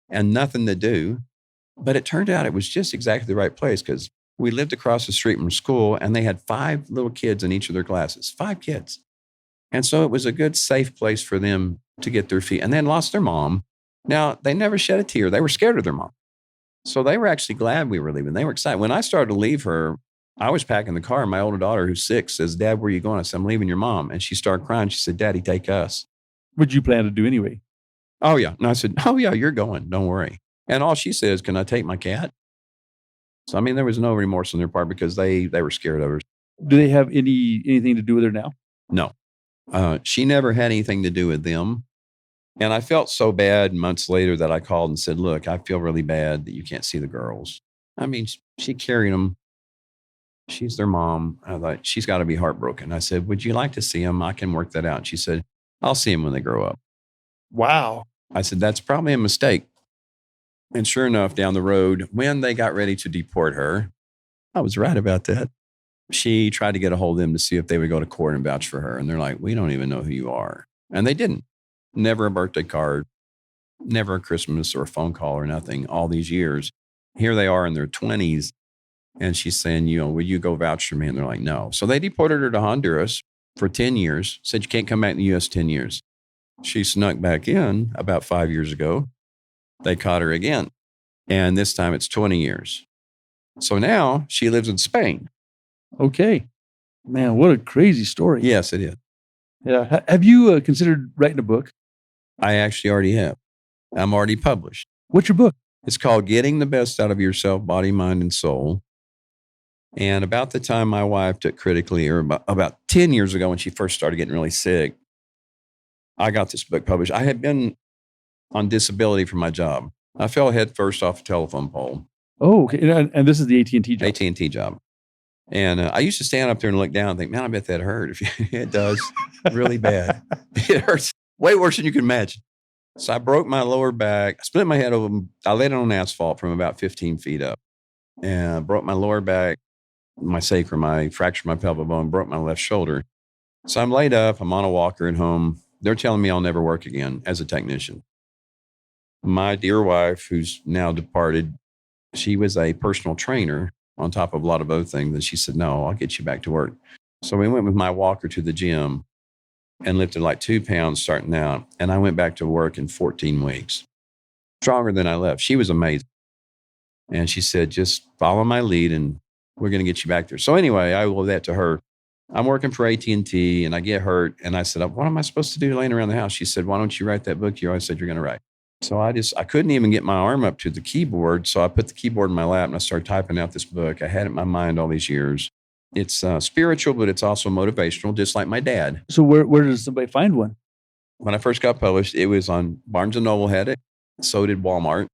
[SPEAKER 2] and nothing to do. But it turned out it was just exactly the right place because we lived across the street from school and they had 5 little kids in each of their classes, 5 kids. And so it was a good, safe place for them to get their feet. And they had lost their mom. Now, they never shed a tear. They were scared of their mom. So they were actually glad we were leaving. They were excited. When I started to leave her, I was packing the car. And my older daughter, who's 6, says, Dad, where are you going? I said, I'm leaving your mom. And she started crying. She said, Daddy, take us.
[SPEAKER 1] What'd you plan to do anyway?
[SPEAKER 2] Oh, yeah. And I said, oh, yeah, you're going. Don't worry. And all she says, can I take my cat? So, I mean, there was no remorse on their part because they were scared of her.
[SPEAKER 1] Do they have anything to do with her now?
[SPEAKER 2] No. She never had anything to do with them. And I felt so bad months later that I called and said, look, I feel really bad that you can't see the girls. I mean, she carried them. She's their mom. I thought, she's got to be heartbroken. I said, would you like to see them? I can work that out. And she said, I'll see them when they grow up.
[SPEAKER 1] Wow.
[SPEAKER 2] I said, that's probably a mistake. And sure enough, down the road, when they got ready to deport her, I was right about that. She tried to get a hold of them to see if they would go to court and vouch for her. And they're like, we don't even know who you are. And they didn't. Never a birthday card, never a Christmas or a phone call or nothing all these years. Here they are in their 20s. And she's saying, will you go vouch for me? And they're like, no. So they deported her to Honduras for 10 years, said you can't come back in the U.S. 10 years. She snuck back in about 5 years ago. They caught her again. And this time it's 20 years. So now she lives in Spain.
[SPEAKER 1] Okay. Man, what a crazy story.
[SPEAKER 2] Yes, it is.
[SPEAKER 1] Yeah. Have you considered writing a book?
[SPEAKER 2] I actually already have. I'm already published.
[SPEAKER 1] What's your book?
[SPEAKER 2] It's called Getting the Best Out of Yourself, Body, Mind, and Soul. And about the time my wife took critically, or about 10 years ago when she first started getting really sick, I got this book published. I had been on disability for my job. I fell head first off a telephone pole.
[SPEAKER 1] Oh, okay. And this is the AT&T job?
[SPEAKER 2] AT&T job. And I used to stand up there and look down and think, man, I bet that hurt. It does really bad. It hurts way worse than you can imagine. So I broke my lower back. I split my head over. I laid it on asphalt from about 15 feet up. And I broke my lower back, my sacrum. I fractured my pelvic bone, broke my left shoulder. So I'm laid up. I'm on a walker at home. They're telling me I'll never work again as a technician. My dear wife, who's now departed, she was a personal trainer on top of a lot of other things. And she said, no, I'll get you back to work. So we went with my walker to the gym and lifted like 2 pounds starting out. And I went back to work in 14 weeks, stronger than I left. She was amazing. And she said, just follow my lead and we're going to get you back there. So anyway, I owe that to her. I'm working for AT&T and I get hurt. And I said, what am I supposed to do laying around the house? She said, why don't you write that book you always said you're going to write? So I couldn't even get my arm up to the keyboard. So I put the keyboard in my lap and I started typing out this book. I had it in my mind all these years. It's spiritual, but it's also motivational, just like my dad.
[SPEAKER 1] So where does somebody find one?
[SPEAKER 2] When I first got published, it was on Barnes & Noble had it. So did Walmart.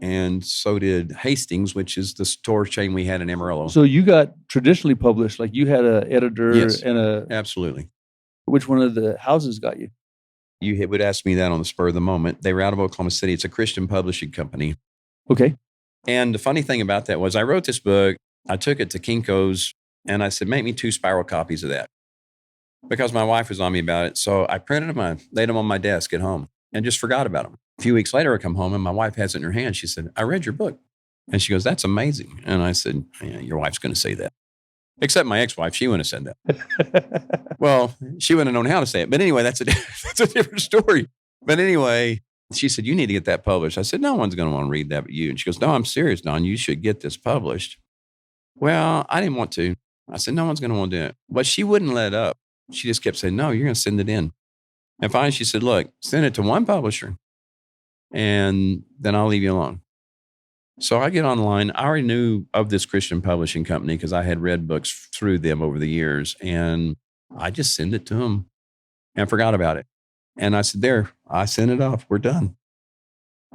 [SPEAKER 2] And so did Hastings, which is the store chain we had in Amarillo.
[SPEAKER 1] So you got traditionally published, like you had an editor
[SPEAKER 2] Yes,
[SPEAKER 1] and
[SPEAKER 2] absolutely.
[SPEAKER 1] Which one of the houses got you?
[SPEAKER 2] You would ask me that on the spur of the moment. They were out of Oklahoma City. It's a Christian publishing company.
[SPEAKER 1] Okay.
[SPEAKER 2] And the funny thing about that was I wrote this book. I took it to Kinko's and I said, make me 2 spiral copies of that, because my wife was on me about it. So I printed them, I laid them on my desk at home and just forgot about them. A few weeks later, I come home and my wife has it in her hand. She said, I read your book. And she goes, that's amazing. And I said, yeah, your wife's going to say that. Except my ex-wife, she wouldn't have said that. Well, she wouldn't have known how to say it. But anyway, that's a different story. But anyway, she said, you need to get that published. I said, no one's going to want to read that but you. And she goes, no, I'm serious, Don. You should get this published. Well, I didn't want to. I said, no one's going to want to do it. But she wouldn't let up. She just kept saying, no, you're going to send it in. And finally, she said, look, send it to one publisher, and then I'll leave you alone. So I get online. I already knew of this Christian publishing company because I had read books through them over the years. And I just sent it to them and forgot about it. And I said, there, I sent it off. We're done.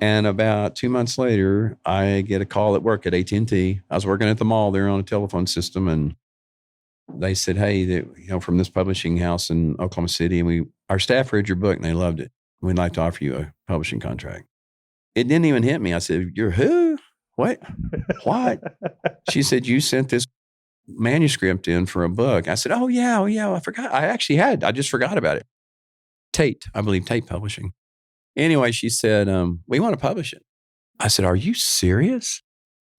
[SPEAKER 2] And about 2 months later, I get a call at work at AT&T. I was working at the mall there on a telephone system. And they said, hey, from this publishing house in Oklahoma City, and our staff read your book and they loved it. We'd like to offer you a publishing contract. It didn't even hit me. I said, you're who? What? She said, you sent this manuscript in for a book. I said, oh yeah, I forgot. I just forgot about it. Tate Publishing. Anyway, she said, we want to publish it. I said, are you serious?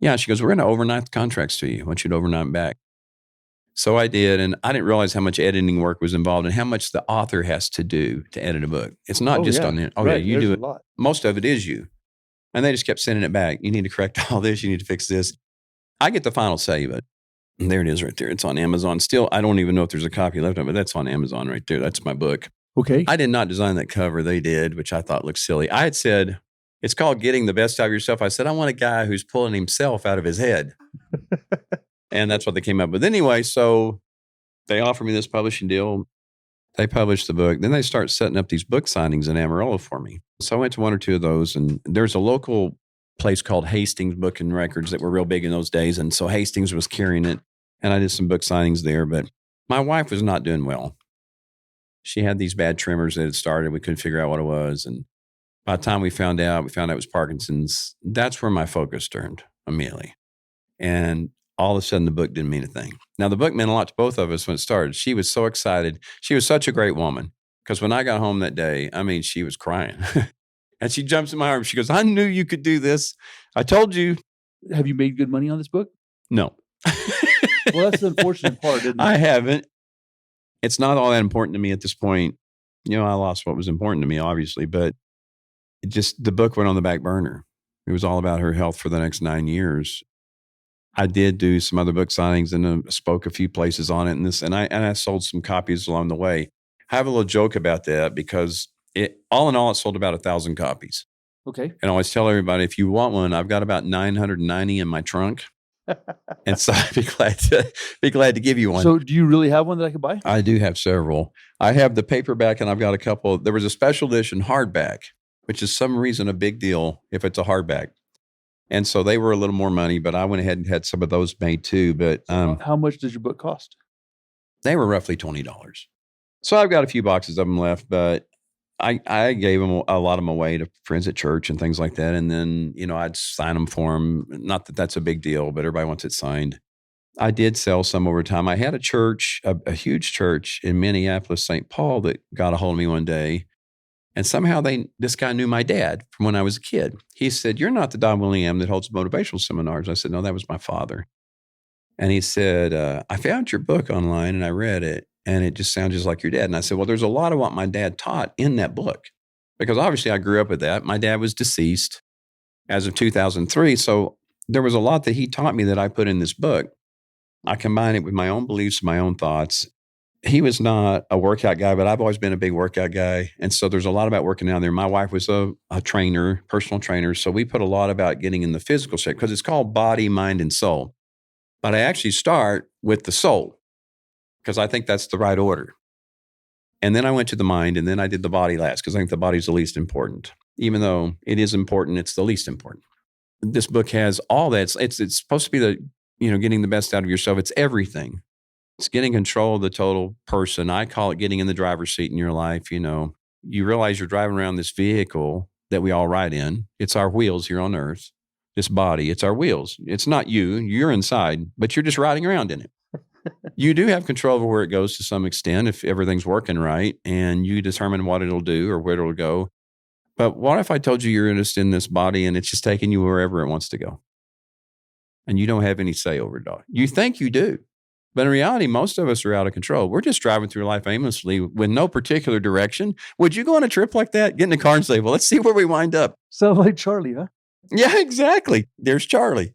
[SPEAKER 2] Yeah. She goes, we're going to overnight the contracts to you. I want you to overnight them back. So I did, and I didn't realize how much editing work was involved and how much the author has to do to edit a book. It's not on the, you do it. Most of it is you. And they just kept sending it back. You need to correct all this. You need to fix this. I get the final say, but there it is right there. It's on Amazon. Still, I don't even know if there's a copy left of it, but that's on Amazon right there. That's my book.
[SPEAKER 1] Okay.
[SPEAKER 2] I did not design that cover. They did, which I thought looked silly. I had said, it's called Getting the Best Out of Yourself. I said, I want a guy who's pulling himself out of his head. And that's what they came up with. Anyway, so they offered me this publishing deal. They published the book. Then they start setting up these book signings in Amarillo for me. So I went to 1 or 2 of those. And there's a local place called Hastings Book and Records that were real big in those days. And so Hastings was carrying it. And I did some book signings there. But my wife was not doing well. She had these bad tremors that had started. We couldn't figure out what it was. And by the time we found out it was Parkinson's. That's where my focus turned immediately. And all of a sudden, the book didn't mean a thing. Now, the book meant a lot to both of us when it started. She was so excited. She was such a great woman, because when I got home that day, she was crying. And she jumps in my arms. She goes, I knew you could do this. I told you.
[SPEAKER 1] Have you made good money on this book?
[SPEAKER 2] No.
[SPEAKER 1] Well, that's the unfortunate part, isn't it?
[SPEAKER 2] I haven't. It's not all that important to me at this point. I lost what was important to me, obviously, but the book went on the back burner. It was all about her health for the next 9 years. I did do some other book signings and spoke a few places on it, and I sold some copies along the way. I have a little joke about that because all in all, it sold about 1,000 copies.
[SPEAKER 1] Okay.
[SPEAKER 2] And I always tell everybody, if you want one, I've got about 990 in my trunk. And so I'd be glad to give you one.
[SPEAKER 1] So do you really have one that I could buy?
[SPEAKER 2] I do have several. I have the paperback, and I've got a couple. There was a special edition hardback, which is some reason a big deal if it's a hardback. And so they were a little more money, but I went ahead and had some of those made too. But
[SPEAKER 1] how much does your book cost?
[SPEAKER 2] They were roughly $20. So I've got a few boxes of them left, but I gave them a lot of them away to friends at church and things like that. And then, I'd sign them for them. Not that that's a big deal, but everybody wants it signed. I did sell some over time. I had a church, a huge church in Minneapolis, St. Paul, that got a hold of me one day. And somehow this guy knew my dad from when I was a kid. He said, you're not the Don Willingham that holds motivational seminars. I said, no, that was my father. And he said, I found your book online and I read it, and it just sounds just like your dad. And I said, well, there's a lot of what my dad taught in that book, because obviously I grew up with that. My dad was deceased as of 2003. So there was a lot that he taught me that I put in this book. I combined it with my own beliefs, my own thoughts. He was not a workout guy, but I've always been a big workout guy. And so there's a lot about working out there. My wife was a trainer, personal trainer. So we put a lot about getting in the physical shape, because it's called body, mind, and soul. But I actually start with the soul because I think that's the right order. And then I went to the mind, and then I did the body last because I think the body's the least important. Even though it is important, it's the least important. This book has all that. It's supposed to be the, getting the best out of yourself. It's everything. It's getting control of the total person. I call it getting in the driver's seat in your life. You realize you're driving around this vehicle that we all ride in. It's our wheels here on earth. This body, it's our wheels. It's not you. You're inside, but you're just riding around in it. You do have control over where it goes to some extent if everything's working right and you determine what it'll do or where it'll go. But what if I told you you're just in this body and it's just taking you wherever it wants to go? And you don't have any say over it all. You think you do. But in reality, most of us are out of control. We're just driving through life aimlessly with no particular direction. Would you go on a trip like that? Get in the car and say, well, let's see where we wind up.
[SPEAKER 1] Sounds like Charlie, huh?
[SPEAKER 2] Yeah, exactly. There's Charlie.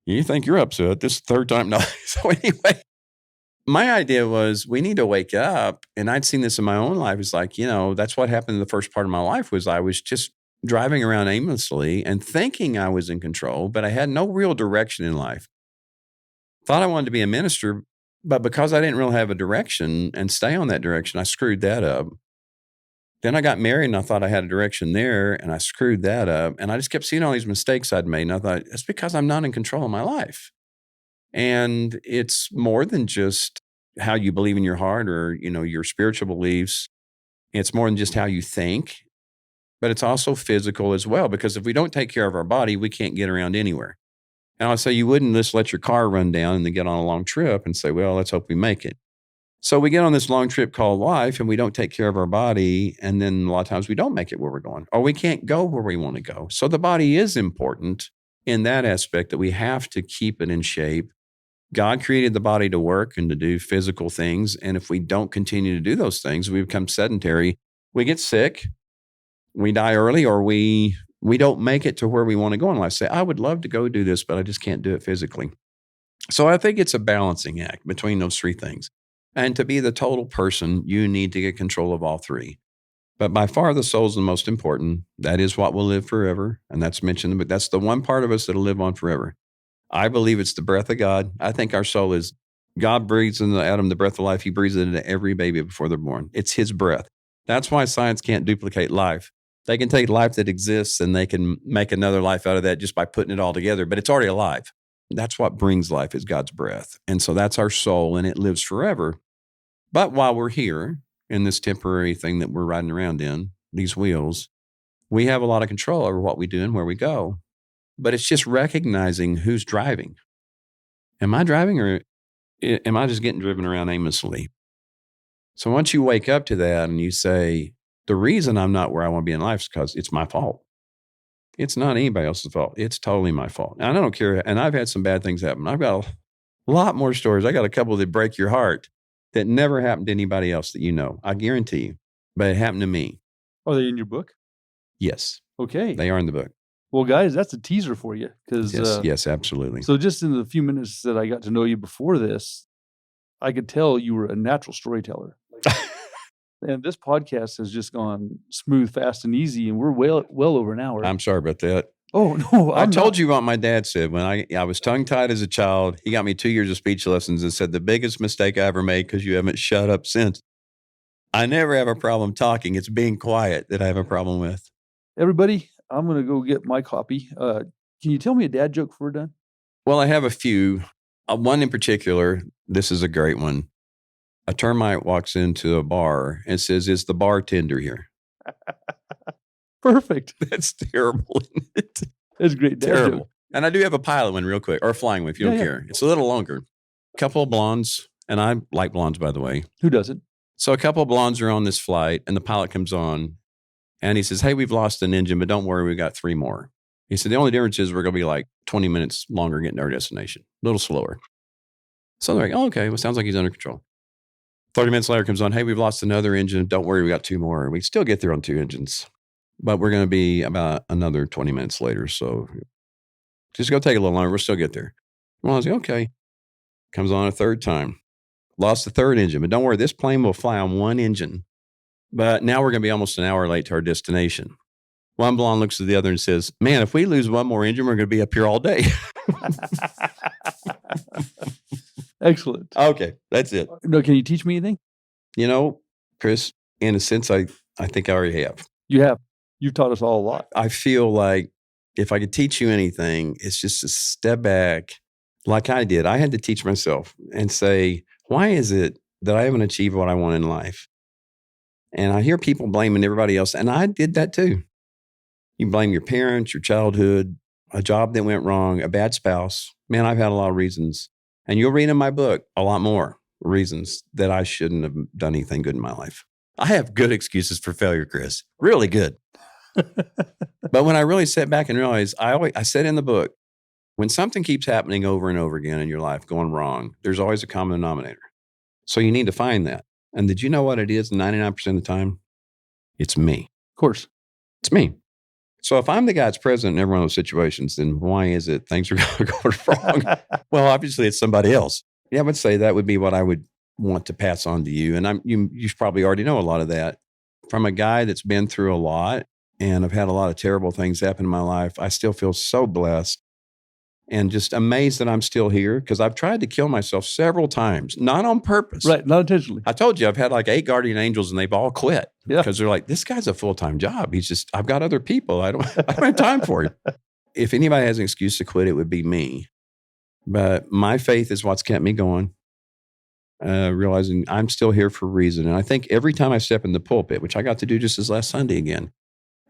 [SPEAKER 2] You think you're upset. This is the third time. No. So anyway, my idea was we need to wake up. And I'd seen this in my own life. It's like, that's what happened in the first part of my life was I was just driving around aimlessly and thinking I was in control, but I had no real direction in life. Thought I wanted to be a minister, but because I didn't really have a direction and stay on that direction, I screwed that up. Then I got married and I thought I had a direction there and I screwed that up. And I just kept seeing all these mistakes I'd made. And I thought, it's because I'm not in control of my life. And it's more than just how you believe in your heart or, your spiritual beliefs. It's more than just how you think, but it's also physical as well. Because if we don't take care of our body, we can't get around anywhere. And I'd say you wouldn't just let your car run down and then get on a long trip and say, well, let's hope we make it. So we get on this long trip called life and we don't take care of our body. And then a lot of times we don't make it where we're going or we can't go where we want to go. So the body is important in that aspect that we have to keep it in shape. God created the body to work and to do physical things. And if we don't continue to do those things, we become sedentary. We get sick, we die early, or we don't make it to where we want to go in life. Say, I would love to go do this, but I just can't do it physically. So I think it's a balancing act between those three things. And to be the total person, you need to get control of all three. But by far, the soul is the most important. That is what will live forever. And that's mentioned, but that's the one part of us that'll live on forever. I believe it's the breath of God. I think our soul is, God breathes into Adam the breath of life. He breathes it into every baby before they're born. It's his breath. That's why science can't duplicate life. They can take life that exists and they can make another life out of that just by putting it all together, but it's already alive. That's what brings life is God's breath. And so that's our soul and it lives forever. But while we're here in this temporary thing that we're riding around in, these wheels, we have a lot of control over what we do and where we go. But it's just recognizing who's driving. Am I driving or am I just getting driven around aimlessly? So once you wake up to that and you say, the reason I'm not where I want to be in life is because it's my fault. It's not anybody else's fault. It's totally my fault. And I don't care. And I've had some bad things happen. I've got a lot more stories. I got a couple that break your heart that never happened to anybody else that you know. I guarantee you. But it happened to me.
[SPEAKER 1] Are they in your book?
[SPEAKER 2] Yes.
[SPEAKER 1] Okay.
[SPEAKER 2] They are in the book.
[SPEAKER 1] Well, guys, that's a teaser for you.
[SPEAKER 2] Yes, absolutely.
[SPEAKER 1] So just in the few minutes that I got to know you before this, I could tell you were a natural storyteller. And this podcast has just gone smooth, fast, and easy, and we're well over an hour.
[SPEAKER 2] I'm sorry about that.
[SPEAKER 1] Oh, no.
[SPEAKER 2] I told you what my dad said when I was tongue-tied as a child. He got me 2 years of speech lessons and said, the biggest mistake I ever made because you haven't shut up since. I never have a problem talking. It's being quiet that I have a problem with.
[SPEAKER 1] Everybody, I'm going to go get my copy. Can you tell me a dad joke before we're done?
[SPEAKER 2] Well, I have a few. One in particular, this is a great one. A termite walks into a bar and says, is the bartender here?
[SPEAKER 1] Perfect.
[SPEAKER 2] That's terrible, isn't it?
[SPEAKER 1] That's great.
[SPEAKER 2] Terrible.
[SPEAKER 1] Joke.
[SPEAKER 2] And I do have a pilot one real quick, or a flying one if you don't care. It's a little longer. A couple of blondes, and I like blondes, by the way.
[SPEAKER 1] Who doesn't?
[SPEAKER 2] So a couple of blondes are on this flight, and the pilot comes on, and he says, hey, we've lost an engine, but don't worry, we've got 3 more. He said, the only difference is we're going to be like 20 minutes longer getting to our destination, a little slower. So they're like, oh, okay, well, sounds like he's under control. 30 minutes later comes on, hey, we've lost another engine. Don't worry, we got 2 more. We still get there on 2 engines, but we're going to be about another 20 minutes later. So just go take a little longer. We'll still get there. Well, I was like, okay. Comes on a 3rd time. Lost the 3rd engine, but don't worry, this plane will fly on 1 engine. But now we're going to be almost an hour late to our destination. One blonde looks at the other and says, man, if we lose 1 more engine, we're going to be up here all day.
[SPEAKER 1] Excellent.
[SPEAKER 2] Okay, that's it.
[SPEAKER 1] No, can you teach me anything?
[SPEAKER 2] You know, Chris, in a sense, I think I already have.
[SPEAKER 1] You have. You've taught us all a lot.
[SPEAKER 2] I feel like if I could teach you anything, it's just to step back like I did. I had to teach myself and say, why is it that I haven't achieved what I want in life? And I hear people blaming everybody else, and I did that too. You blame your parents, your childhood, a job that went wrong, a bad spouse. Man, I've had a lot of reasons. And you'll read in my book a lot more reasons that I shouldn't have done anything good in my life. I have good excuses for failure, Chris. Really good. But when I really sat back and realized, I said in the book, when something keeps happening over and over again in your life going wrong, there's always a common denominator. So you need to find that. And did you know what it is 99% of the time? It's me.
[SPEAKER 1] Of course.
[SPEAKER 2] It's me. So if I'm the guy that's present in every one of those situations, then why is it things are going wrong? Well, obviously it's somebody else. Yeah, I would say that would be what I would want to pass on to you. And you probably already know a lot of that. From a guy that's been through a lot and I've had a lot of terrible things happen in my life, I still feel so blessed and just amazed that I'm still here because I've tried to kill myself several times, not on purpose.
[SPEAKER 1] Right, not intentionally.
[SPEAKER 2] I told you I've had like 8 guardian angels and they've all quit
[SPEAKER 1] Yeah.
[SPEAKER 2] because they're like, this guy's a full-time job. I've got other people. I don't have time for him. If anybody has an excuse to quit, it would be me. But my faith is what's kept me going, realizing I'm still here for a reason. And I think every time I step in the pulpit, which I got to do just this last Sunday again,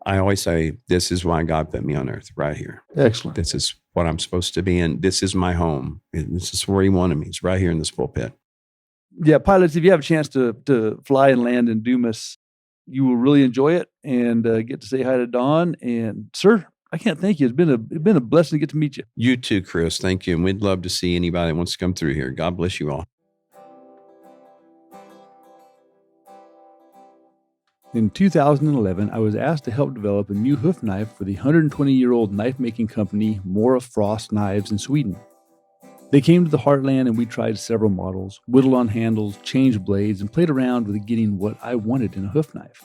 [SPEAKER 2] I always say, this is why God put me on earth right here.
[SPEAKER 1] Excellent.
[SPEAKER 2] This is what I'm supposed to be in. This is my home. This is where he wanted me. It's right here in this pulpit.
[SPEAKER 1] Yeah, pilots, if you have a chance to fly and land in Dumas, you will really enjoy it and get to say hi to Don. And sir, I can't thank you. It's been a blessing to get to meet you.
[SPEAKER 2] You too, Chris. Thank you. And we'd love to see anybody that wants to come through here. God bless you all.
[SPEAKER 1] In 2011, I was asked to help develop a new hoof knife for the 120-year-old knife-making company Mora Frost Knives in Sweden. They came to the Heartland and we tried several models, whittled on handles, changed blades, and played around with getting what I wanted in a hoof knife.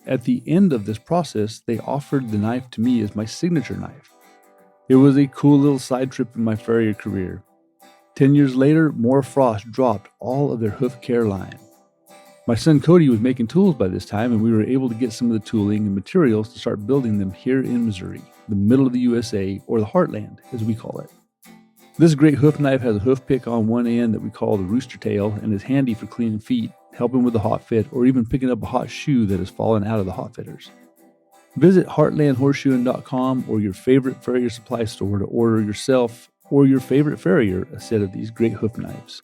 [SPEAKER 1] At the end of this process, they offered the knife to me as my signature knife. It was a cool little side trip in my farrier career. 10 years later, Mora Frost dropped all of their hoof care line. My son Cody was making tools by this time, and we were able to get some of the tooling and materials to start building them here in Missouri, the middle of the USA, or the Heartland, as we call it. This great hoof knife has a hoof pick on one end that we call the rooster tail and is handy for cleaning feet, helping with the hot fit, or even picking up a hot shoe that has fallen out of the hot fitters. Visit heartlandhorseshoeing.com or your favorite farrier supply store to order yourself or your favorite farrier a set of these great hoof knives.